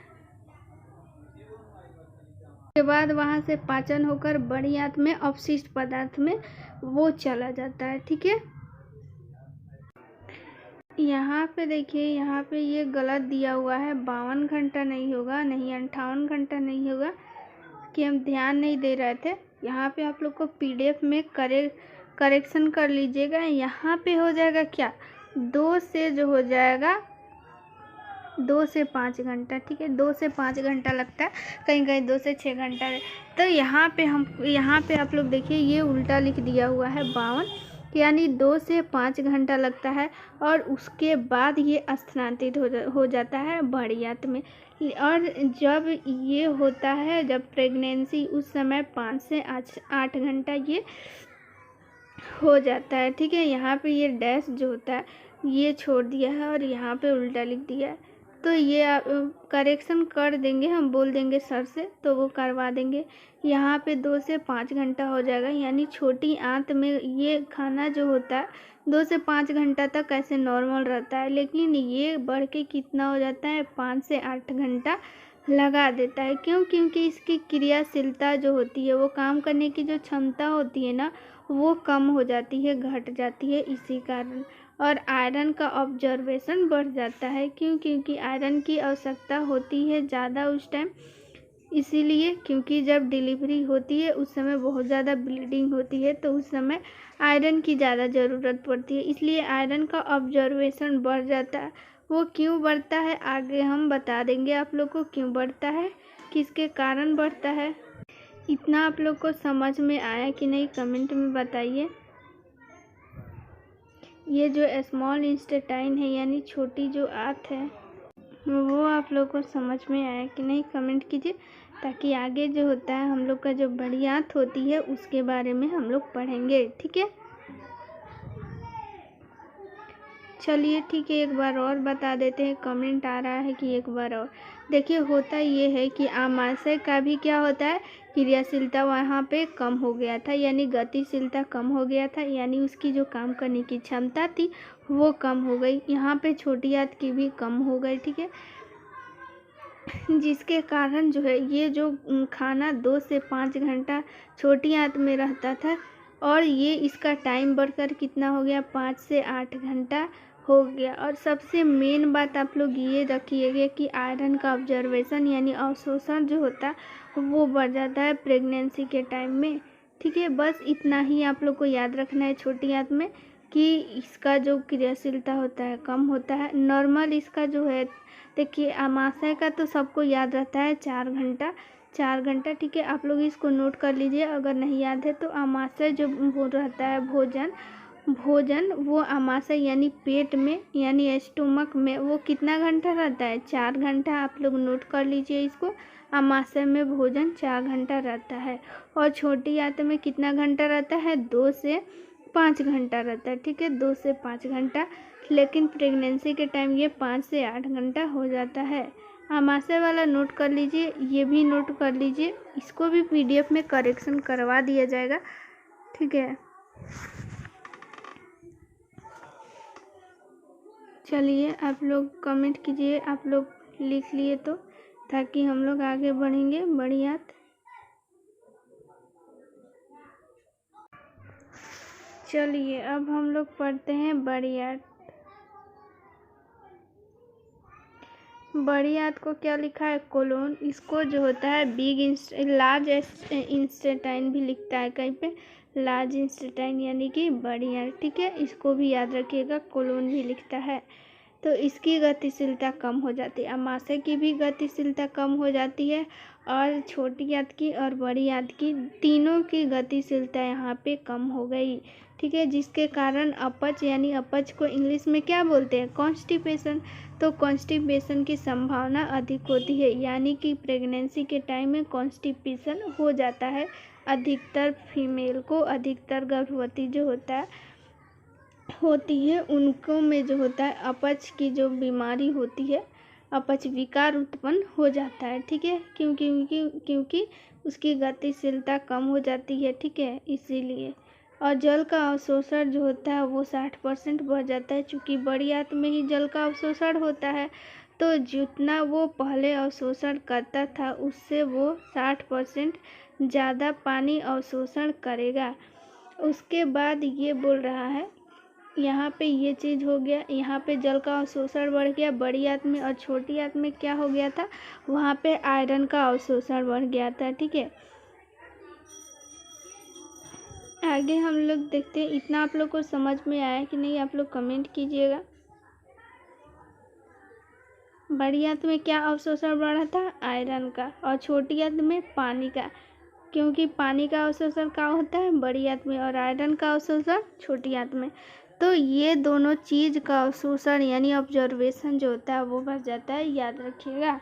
के बाद वहाँ से पाचन होकर बड़ी आंत में अपशिष्ट पदार्थ में वो चला जाता है, ठीक है। यहाँ पे देखिए, यहाँ पे ये गलत दिया हुआ है, 52 घंटा नहीं होगा, नहीं 58 घंटा नहीं होगा, कि हम ध्यान नहीं दे रहे थे। यहाँ पे आप लोग को PDF में करेक्शन कर लीजिएगा। यहाँ पे हो जाएगा क्या, 2 से जो हो जाएगा 2 से 5 घंटा, ठीक है। 2 से 5 घंटा लगता है, कहीं कहीं 2 से 6 घंटा। तो यहाँ पे आप लोग देखिए ये उल्टा लिख दिया हुआ है 52, यानी 2 से 5 घंटा लगता है और उसके बाद ये स्थानांतरित हो जाता है बड़ी आंत में। और जब ये होता है, जब प्रेगनेंसी, उस समय 5 से 8 घंटा ये हो जाता है। ठीक है, यहाँ पे ये डैश जो होता है ये छोड़ दिया है और यहाँ पे उल्टा लिख दिया है, तो ये आप करेक्शन कर देंगे, हम बोल देंगे सर से तो वो करवा देंगे। यहाँ पे 2 से 5 घंटा हो जाएगा, यानी छोटी आंत में ये खाना जो होता है 2 से 5 घंटा तक ऐसे नॉर्मल रहता है, लेकिन ये बढ़ के कितना हो जाता है 5 से 8 घंटा लगा देता है। क्यों? क्योंकि इसकी क्रियाशीलता जो होती है, वो काम करने की जो क्षमता होती है ना, वो कम हो जाती है, घट जाती है इसी कारण। और आयरन का ऑब्जर्वेशन बढ़ जाता है। क्यों? क्योंकि आयरन की आवश्यकता होती है ज़्यादा उस टाइम, इसीलिए क्योंकि जब डिलीवरी होती है उस समय बहुत ज़्यादा ब्लीडिंग होती है, तो उस समय आयरन की ज़्यादा ज़रूरत पड़ती है, इसलिए आयरन का ऑब्जर्वेशन बढ़ जाता है। वो क्यों बढ़ता है आगे हम बता देंगे आप लोग को, क्यों बढ़ता है, किसके कारण बढ़ता है। इतना आप लोग को समझ में आया कि नहीं कमेंट में बताइए। ये जो स्मॉल इंटेस्टाइन है यानी छोटी जो आंत है, वो आप लोग को समझ में आया कि नहीं कमेंट कीजिए, ताकि आगे जो होता है हम लोग का जो बड़ी आंत होती है उसके बारे में हम लोग पढ़ेंगे। ठीक है, चलिए ठीक है, एक बार और बता देते हैं। कमेंट आ रहा है कि एक बार और देखिए। होता ये है कि आमाशय का भी क्या होता है, क्रियाशीलता वहाँ पे कम हो गया था, यानी गतिशीलता कम हो गया था, यानी उसकी जो काम करने की क्षमता थी वो कम हो गई। यहाँ पे छोटी आंत की भी कम हो गई। ठीक है, जिसके कारण जो है ये जो खाना 2 से 5 घंटा छोटी आंत में रहता था, और ये इसका टाइम बढ़कर कितना हो गया 5 से 8 घंटा हो गया। और सबसे मेन बात आप लोग ये रखिएगा कि आयरन का ऑब्जर्वेशन यानी अवशोषण जो होता है वो बढ़ जाता है प्रेगनेंसी के टाइम में। ठीक है, बस इतना ही आप लोग को याद रखना है छोटी आंत में, कि इसका जो क्रियाशीलता होता है कम होता है। नॉर्मल इसका जो है, देखिए आमाशय का तो सबको याद रहता है 4 घंटा। ठीक है, आप लोग इसको नोट कर लीजिए, अगर नहीं याद है तो। आमाशय जो वो रहता है भोजन वो आमाशय यानी पेट में यानी स्टोमक में वो कितना घंटा रहता है 4 घंटा। आप लोग नोट कर लीजिए इसको। आमाशय में भोजन 4 घंटा रहता है, और छोटी आंत में कितना घंटा रहता है 2 से 5 घंटा रहता है। ठीक है, 2 से 5 घंटा, लेकिन प्रेगनेंसी के टाइम ये 5 से 8 घंटा हो जाता है। आमाशय वाला नोट कर लीजिए, ये भी नोट कर लीजिए, इसको भी PDF में करेक्शन करवा दिया जाएगा। ठीक है, चलिए आप लोग कमेंट कीजिए, आप लोग लिख लिए तो, ताकि हम लोग आगे बढ़ेंगे। बड़ी आंत, चलिए अब हम लोग पढ़ते हैं बड़ी आंत। बड़ी आंत को क्या लिखा है कोलोन, इसको जो होता है लार्ज इंटेस्टाइन भी लिखता है कहीं पे, लार्ज इंटेस्टाइन यानी कि बड़ी आंत। ठीक है, इसको भी याद रखिएगा, कोलोन भी लिखता है। तो इसकी गतिशीलता कम हो जाती है, आमाशय की भी गतिशीलता कम हो जाती है, और छोटी आंत की और बड़ी आंत की तीनों की गतिशीलता यहाँ पे कम हो गई। ठीक है, जिसके कारण अपच, यानी अपच को इंग्लिश में क्या बोलते हैं कॉन्स्टिपेशन, तो कॉन्स्टिपेशन की संभावना अधिक होती है, यानी कि प्रेगनेंसी के टाइम में कॉन्स्टिपेशन हो जाता है अधिकतर फीमेल को, अधिकतर गर्भवती जो होती है उनको में जो होता है अपच की जो बीमारी होती है, अपच विकार उत्पन्न हो जाता है। ठीक है, क्योंकि उसकी गतिशीलता कम हो जाती है। ठीक है, इसीलिए। और जल का अवशोषण जो होता है वो 60% बढ़ जाता है, चूँकि बड़ी आंत में ही जल का अवशोषण होता है, तो जितना वो पहले अवशोषण करता था उससे वो 60% ज़्यादा पानी अवशोषण करेगा। उसके बाद ये बोल रहा है, यहाँ पे ये चीज़ हो गया, यहाँ पे जल का अवशोषण बढ़ गया बड़ी आंत में, और छोटी आंत में क्या हो गया था, वहाँ पे आयरन का अवशोषण बढ़ गया था। ठीक है, आगे हम लोग देखते हैं। इतना आप लोग को समझ में आया कि नहीं, आप लोग कमेंट कीजिएगा। बड़ी आंत में क्या अवशोषण बढ़ा था, आयरन का, और छोटी आंत में पानी का, क्योंकि पानी का अवशोषण क्या होता है बड़ी आंत में, और आयरन का अवशोषण छोटी आंत में। तो ये दोनों चीज़ का अवशोषण यानी ऑब्जर्वेशन जो होता है वो बढ़ जाता है, याद रखिएगा।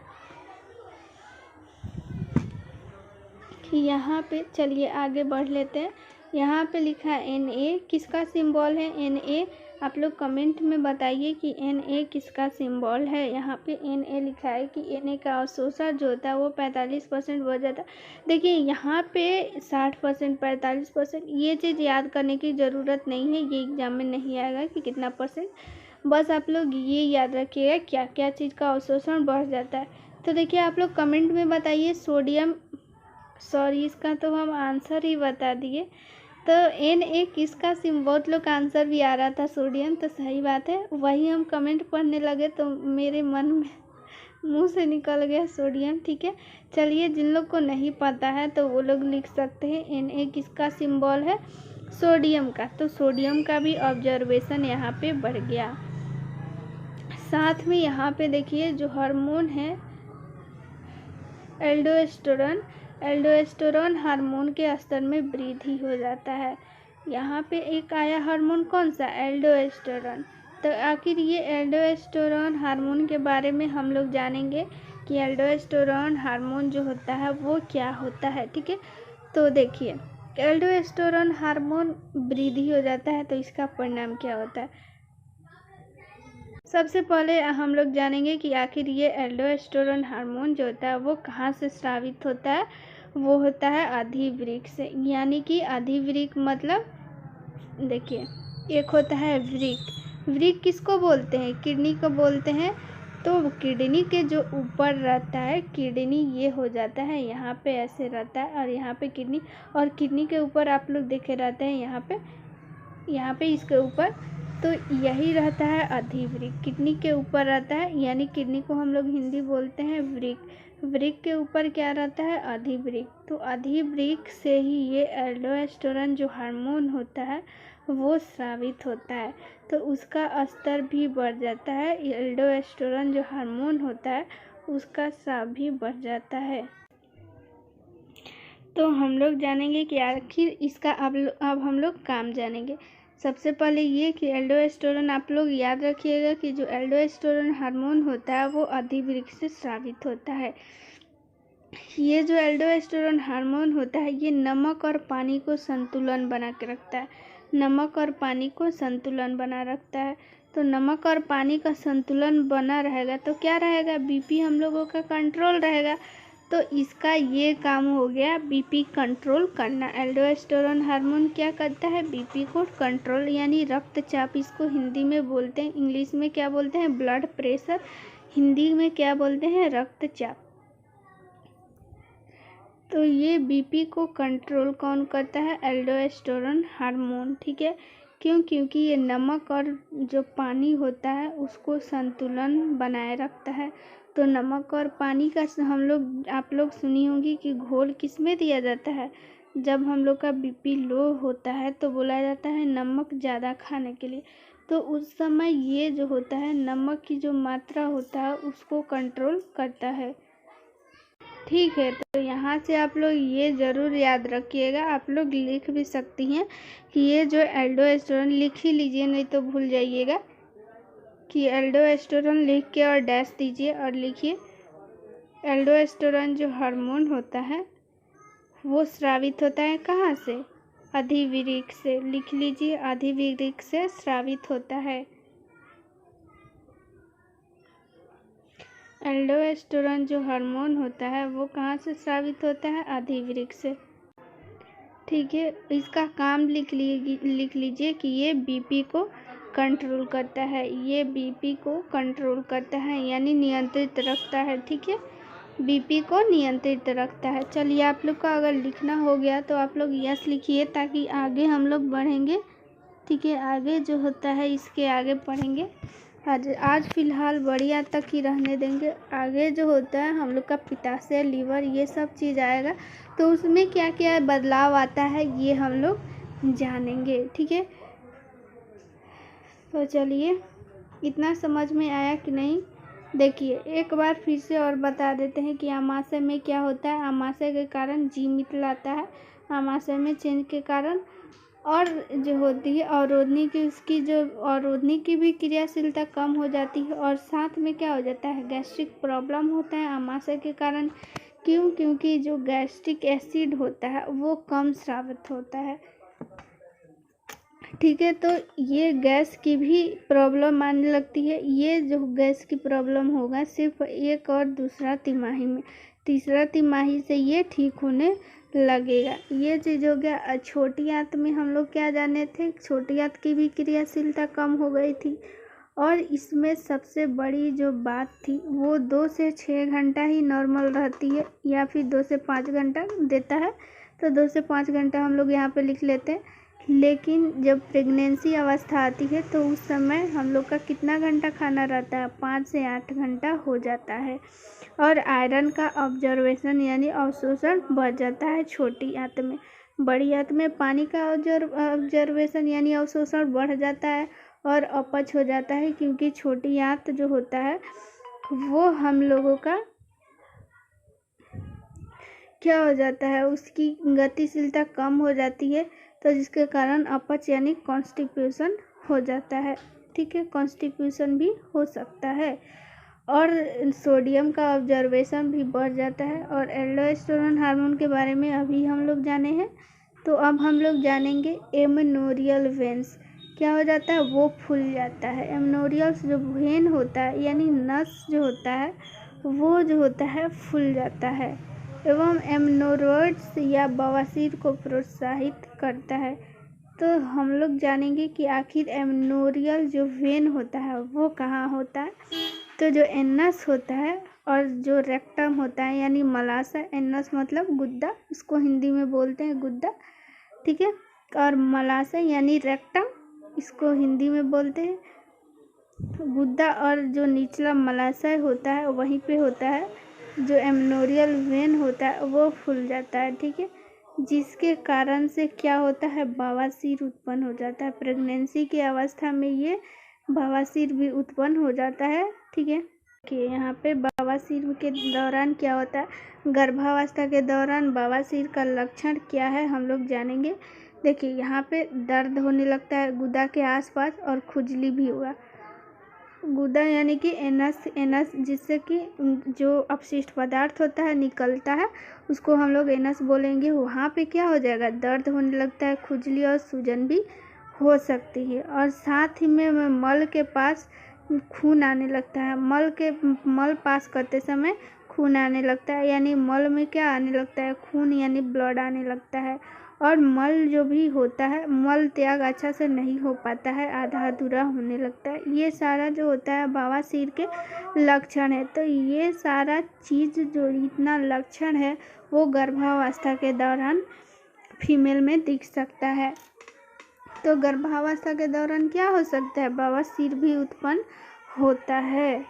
यहाँ पे चलिए आगे बढ़ लेते हैं। यहाँ पे लिखा है Na, किसका सिंबल है Na। आप लोग कमेंट में बताइए कि Na किसका सिंबल है। यहाँ पे Na लिखा है कि Na का अवशोषण जो होता है वो 45% बढ़ जाता है। देखिए यहाँ पे 60% 45%, ये चीज़ याद करने की ज़रूरत नहीं है, ये एग्जाम में नहीं आएगा कि कितना परसेंट। बस आप लोग ये याद रखिएगा क्या क्या चीज़ का अवशोषण बढ़ जाता है। तो देखिए आप लोग कमेंट में बताइए सोडियम, सॉरी इसका तो हम आंसर ही बता दिए। तो Na किसका सिम, बहुत लोग का आंसर भी आ रहा था सोडियम, तो सही बात है, वही हम कमेंट पढ़ने लगे तो मेरे मन में मुंह से निकल गया सोडियम। ठीक है, चलिए जिन लोग को नहीं पता है तो वो लोग लिख सकते हैं Na किसका सिंबल है, सोडियम का। तो सोडियम का भी ऑब्जर्वेशन यहाँ पे बढ़ गया। साथ में यहाँ पे देखिए जो हार्मोन है एल्डोस्टेरोन, एल्डोस्टेरोन हार्मोन के स्तर में वृद्धि हो जाता है। यहाँ पे एक आया हार्मोन कौन सा, एल्डोस्टेरोन। तो आखिर ये एल्डोस्टेरोन हार्मोन के बारे में हम लोग जानेंगे कि एल्डोस्टेरोन हार्मोन जो होता है वो क्या होता है। ठीक है, तो देखिए एल्डोस्टेरोन हार्मोन वृद्धि हो जाता है तो इसका परिणाम क्या होता है। सबसे पहले हम लोग जानेंगे कि आखिर ये एल्डोस्टेरोन हार्मोन जो होता है वो कहाँ से स्रावित होता है। वो होता है अधिवृक्क से, यानी कि अधिवृक्क मतलब देखिए एक होता है वृक्क। वृक्क किसको बोलते हैं, किडनी को बोलते हैं। तो किडनी के जो ऊपर रहता है, किडनी ये हो जाता है, यहाँ पे ऐसे रहता है और यहाँ पे किडनी, और किडनी के ऊपर आप लोग देखे रहते हैं यहाँ पे इसके ऊपर, तो यही रहता है अधिवृक्क। किडनी के ऊपर रहता है, यानी किडनी को हम लोग हिंदी बोलते हैं वृक्क। वृक्क के ऊपर क्या रहता है, अधिवृक्क। तो अधिवृक्क से ही ये एल्डोस्टेरोन जो हार्मोन होता है वो स्रावित होता है, तो उसका स्तर भी बढ़ जाता है। एल्डोस्टेरोन जो हार्मोन होता है उसका स्राव भी बढ़ जाता है। तो हम लोग जानेंगे कि आखिर इसका अब हम लोग काम जानेंगे। सबसे पहले ये कि एल्डोस्टेरोन, आप लोग याद रखिएगा कि जो एल्डोस्टेरोन हार्मोन होता है वो अधिवृक्क से स्रावित होता है। ये जो एल्डोस्टेरोन हार्मोन होता है ये नमक और पानी को संतुलन बना के रखता है, नमक और पानी को संतुलन बना रखता है। तो नमक और पानी का संतुलन बना रहेगा तो क्या रहेगा, बीपी हम लोगों का कंट्रोल रहेगा। तो इसका ये काम हो गया, बीपी कंट्रोल करना। एल्डोस्टेरोन हार्मोन क्या करता है, बीपी को कंट्रोल, यानी रक्तचाप इसको हिंदी में बोलते हैं, इंग्लिश में क्या बोलते हैं, ब्लड प्रेशर, हिंदी में क्या बोलते हैं, रक्तचाप। तो ये बीपी को कंट्रोल कौन करता है, एल्डोस्टेरोन हार्मोन। ठीक है, क्योंकि ये नमक और जो पानी होता है उसको संतुलन बनाए रखता है। तो नमक और पानी का आप लोग सुनी होंगी कि घोल किस में दिया जाता है, जब हम लोग का बीपी लो होता है तो बोला जाता है नमक ज़्यादा खाने के लिए। तो उस समय ये जो होता है नमक की जो मात्रा होता है उसको कंट्रोल करता है। ठीक है, तो यहाँ से आप लोग ये ज़रूर याद रखिएगा, आप लोग लिख भी सकती हैं कि ये जो एल्डोस्टेरोन, लिख ही लीजिए नहीं तो भूल जाइएगा कि एल्डोस्टेरोन लिख के और डैश दीजिए और लिखिए एल्डोस्टेरोन जो हार्मोन होता है वो स्रावित होता है कहाँ से, अधिवृक्क से। लिख लीजिए अधिवृक्क से स्रावित होता है। एल्डोस्टेरोन जो हार्मोन होता है वो कहाँ से स्रावित होता है, अधिवृक्क से। ठीक है, इसका काम लिख लीजिए कि ये बीपी को कंट्रोल करता है, ये बीपी को कंट्रोल करता है यानी नियंत्रित रखता है। ठीक है, बीपी को नियंत्रित रखता है। चलिए आप लोग का अगर लिखना हो गया तो आप लोग यस लिखिए ताकि आगे हम लोग बढ़ेंगे। ठीक है, आगे जो होता है इसके आगे पढ़ेंगे। आज फिलहाल बढ़िया तक ही रहने देंगे, आगे जो होता है हम लोग का पित्ताशय, लीवर, ये सब चीज़ आएगा तो उसमें क्या क्या बदलाव आता है ये हम लोग जानेंगे। ठीक है, तो चलिए इतना समझ में आया कि नहीं, देखिए एक बार फिर से और बता देते हैं कि आमाशय में क्या होता है। आमाशय के कारण जी मितलाता है, आमाशय में चेंज के कारण, और जो होती है अवरोधनी की, उसकी जो अवरोधनी की भी क्रियाशीलता कम हो जाती है, और साथ में क्या हो जाता है, गैस्ट्रिक प्रॉब्लम होता है आमाशय के कारण। क्योंकि जो गैस्ट्रिक एसिड होता है वो कम स्रावित होता है। ठीक है। तो ये गैस की भी प्रॉब्लम आने लगती है। ये जो गैस की प्रॉब्लम होगा सिर्फ एक और दूसरा तिमाही में, तीसरा तिमाही से ये ठीक होने लगेगा। ये चीज़ हो गया। छोटी आंत में हम लोग क्या जाने थे, छोटी आंत की भी क्रियाशीलता कम हो गई थी। और इसमें सबसे बड़ी जो बात थी वो 2 से 6 घंटा ही नॉर्मल रहती है, या फिर 2 से 5 घंटा देता है, तो 2 से 5 घंटा हम लोग यहाँ पे लिख लेते हैं। लेकिन जब प्रेगनेंसी अवस्था आती है तो उस समय हम लोग का कितना घंटा खाना रहता है, 5 से 8 घंटा हो जाता है। और आयरन का ऑब्जर्वेशन यानी अवशोषण बढ़ जाता है छोटी आंत में। बड़ी आंत में पानी का ऑब्जर्वेशन यानी अवशोषण बढ़ जाता है और अपच हो जाता है, क्योंकि छोटी आंत जो होता है वो हम लोगों का क्या हो जाता है, उसकी गतिशीलता कम हो जाती है, तो जिसके कारण अपच यानी कॉन्स्टिपेशन हो जाता है। ठीक है, कॉन्स्टिपेशन भी हो सकता है। और सोडियम का ऑब्जर्वेशन भी बढ़ जाता है। और एल्डोस्टेरोन हार्मोन के बारे में अभी हम लोग जाने हैं, तो अब हम लोग जानेंगे एमेनोरियल वेन्स। क्या हो जाता है, वो फूल जाता है। एमेनोरियल्स जो वेन होता है यानी नस जो होता है वो जो होता है फूल जाता है, एवं एमेनोरॉइड्स या बवासीर को प्रोत्साहित करता है। तो हम लोग जानेंगे कि आखिर एमेनोरियल जो वेन होता है वो कहाँ होता है। तो जो एनस होता है और जो रेक्टम होता है यानी मलाशय, एनस मतलब गुद्दा, इसको हिंदी में बोलते हैं गुद्दा। ठीक है, और मलाशय यानी रेक्टम, इसको हिंदी में बोलते हैं गुद्दा। और जो निचला मलाशय होता है वहीं पे होता है जो एमेनोरियल वेन होता है वो फूल जाता है। ठीक है, जिसके कारण से क्या होता है, बवासीर उत्पन्न हो जाता है। प्रेगनेंसी की अवस्था में ये बवासीर भी उत्पन्न हो जाता है। ठीक है, कि यहाँ पे बवासीर के दौरान क्या होता है, गर्भावस्था के दौरान बवासीर का लक्षण क्या है हम लोग जानेंगे। देखिए, यहाँ पे दर्द होने लगता है गुदा के आसपास और खुजली भी हुआ। गुदा यानी कि एनस जिससे कि जो अपशिष्ट पदार्थ होता है निकलता है, उसको हम लोग एनस बोलेंगे। वहाँ पे क्या हो जाएगा, दर्द होने लगता है, खुजली और सूजन भी हो सकती है। और साथ ही में मल के पास खून आने लगता है। मल पास करते समय खून आने लगता है, यानी मल में क्या आने लगता है, खून यानी ब्लड आने लगता है। और मल जो भी होता है, मल त्याग अच्छा से नहीं हो पाता है, आधा अधूरा होने लगता है। ये सारा जो होता है बवासीर के लक्षण है। तो ये सारा चीज़ जो इतना लक्षण है वो गर्भावस्था के दौरान फीमेल में दिख सकता है। तो गर्भावस्था के दौरान क्या हो सकता है, बवासीर भी उत्पन्न होता है।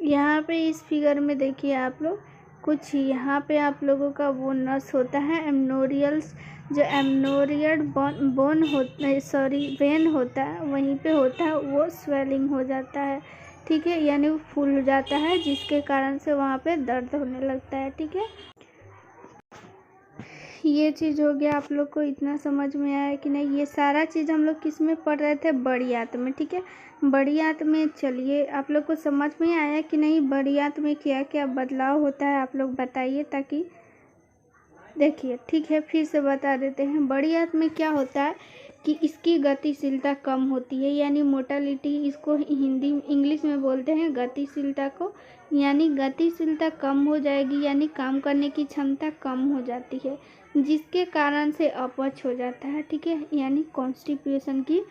यहाँ पे इस फिगर में देखिए आप लोग, कुछ यहाँ पे आप लोगों का वो नस होता है एमेनोरियल्स, जो एमेनोरियल बोन होता है, सॉरी वेन होता है, वहीं पे होता है, वो स्वेलिंग हो जाता है। ठीक है, यानी वो फूल हो जाता है, जिसके कारण से वहाँ पे दर्द होने लगता है। ठीक है, ये चीज़ हो गया। आप लोग को इतना समझ में आया कि नहीं, ये सारा चीज़ हम लोग किस में पढ़ रहे थे, बड़ी आंत में। ठीक है, बड़ी आंत में। चलिए, आप लोग को समझ में आया कि नहीं, बड़ी आंत में क्या क्या बदलाव होता है आप लोग बताइए, ताकि देखिए। ठीक है, फिर से बता देते हैं। बड़ी आंत में क्या होता है कि इसकी गतिशीलता कम होती है, यानी मोटालिटी, इसको हिंदी इंग्लिश में बोलते हैं गतिशीलता को, यानी गतिशीलता कम हो जाएगी, यानी काम करने की क्षमता कम हो जाती है, जिसके कारण से अपच हो जाता है। ठीक है, यानी कॉन्स्टिपेशन की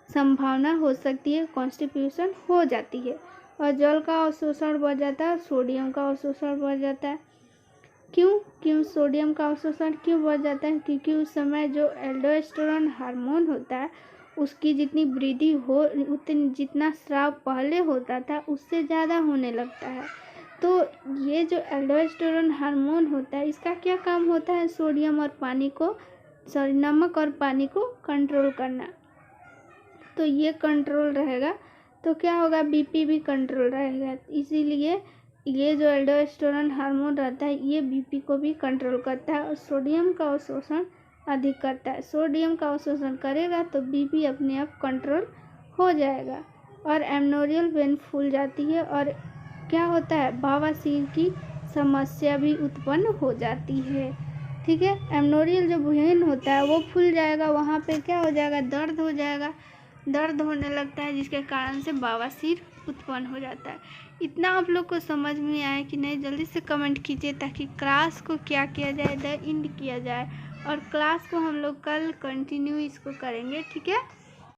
संभावना हो सकती है, कॉन्स्टिपेशन हो जाती है। और जल का अवशोषण बढ़ जाता है, सोडियम का अवशोषण बढ़ जाता है। क्यों सोडियम का अवशोषण क्यों बढ़ जाता है, क्योंकि उस समय जो एल्डोस्टेरोन हार्मोन होता है उसकी जितनी वृद्धि हो, उतनी जितना स्राव पहले होता था उससे ज़्यादा होने लगता है। तो ये जो एल्डोस्टेरोन हार्मोन होता है, इसका क्या काम होता है, सोडियम और पानी को, सॉरी नमक और पानी को कंट्रोल करना। तो ये कंट्रोल रहेगा तो क्या होगा, बीपी भी कंट्रोल रहेगा। इसीलिए ये जो एल्डोस्टेरोन हार्मोन रहता है ये बीपी को भी कंट्रोल करता है और सोडियम का अवशोषण अधिक करता है। सोडियम का अवशोषण करेगा तो बीपी अपने आप कंट्रोल हो जाएगा और एमेनोरियल वेन फूल जाती है और क्या होता है, बवासीर की समस्या भी उत्पन्न हो जाती है। ठीक है। एमनोरियल जो वेन होता है वो फूल जाएगा, वहाँ पे क्या हो जाएगा, दर्द हो जाएगा, दर्द होने लगता है, जिसके कारण से बवासीर उत्पन्न हो जाता है। इतना आप लोग को समझ में आया कि नहीं, जल्दी से कमेंट कीजिए ताकि क्लास को क्या किया जाए, द एंड किया जाए, और क्लास को हम लोग कल कंटिन्यू इसको करेंगे, ठीक है।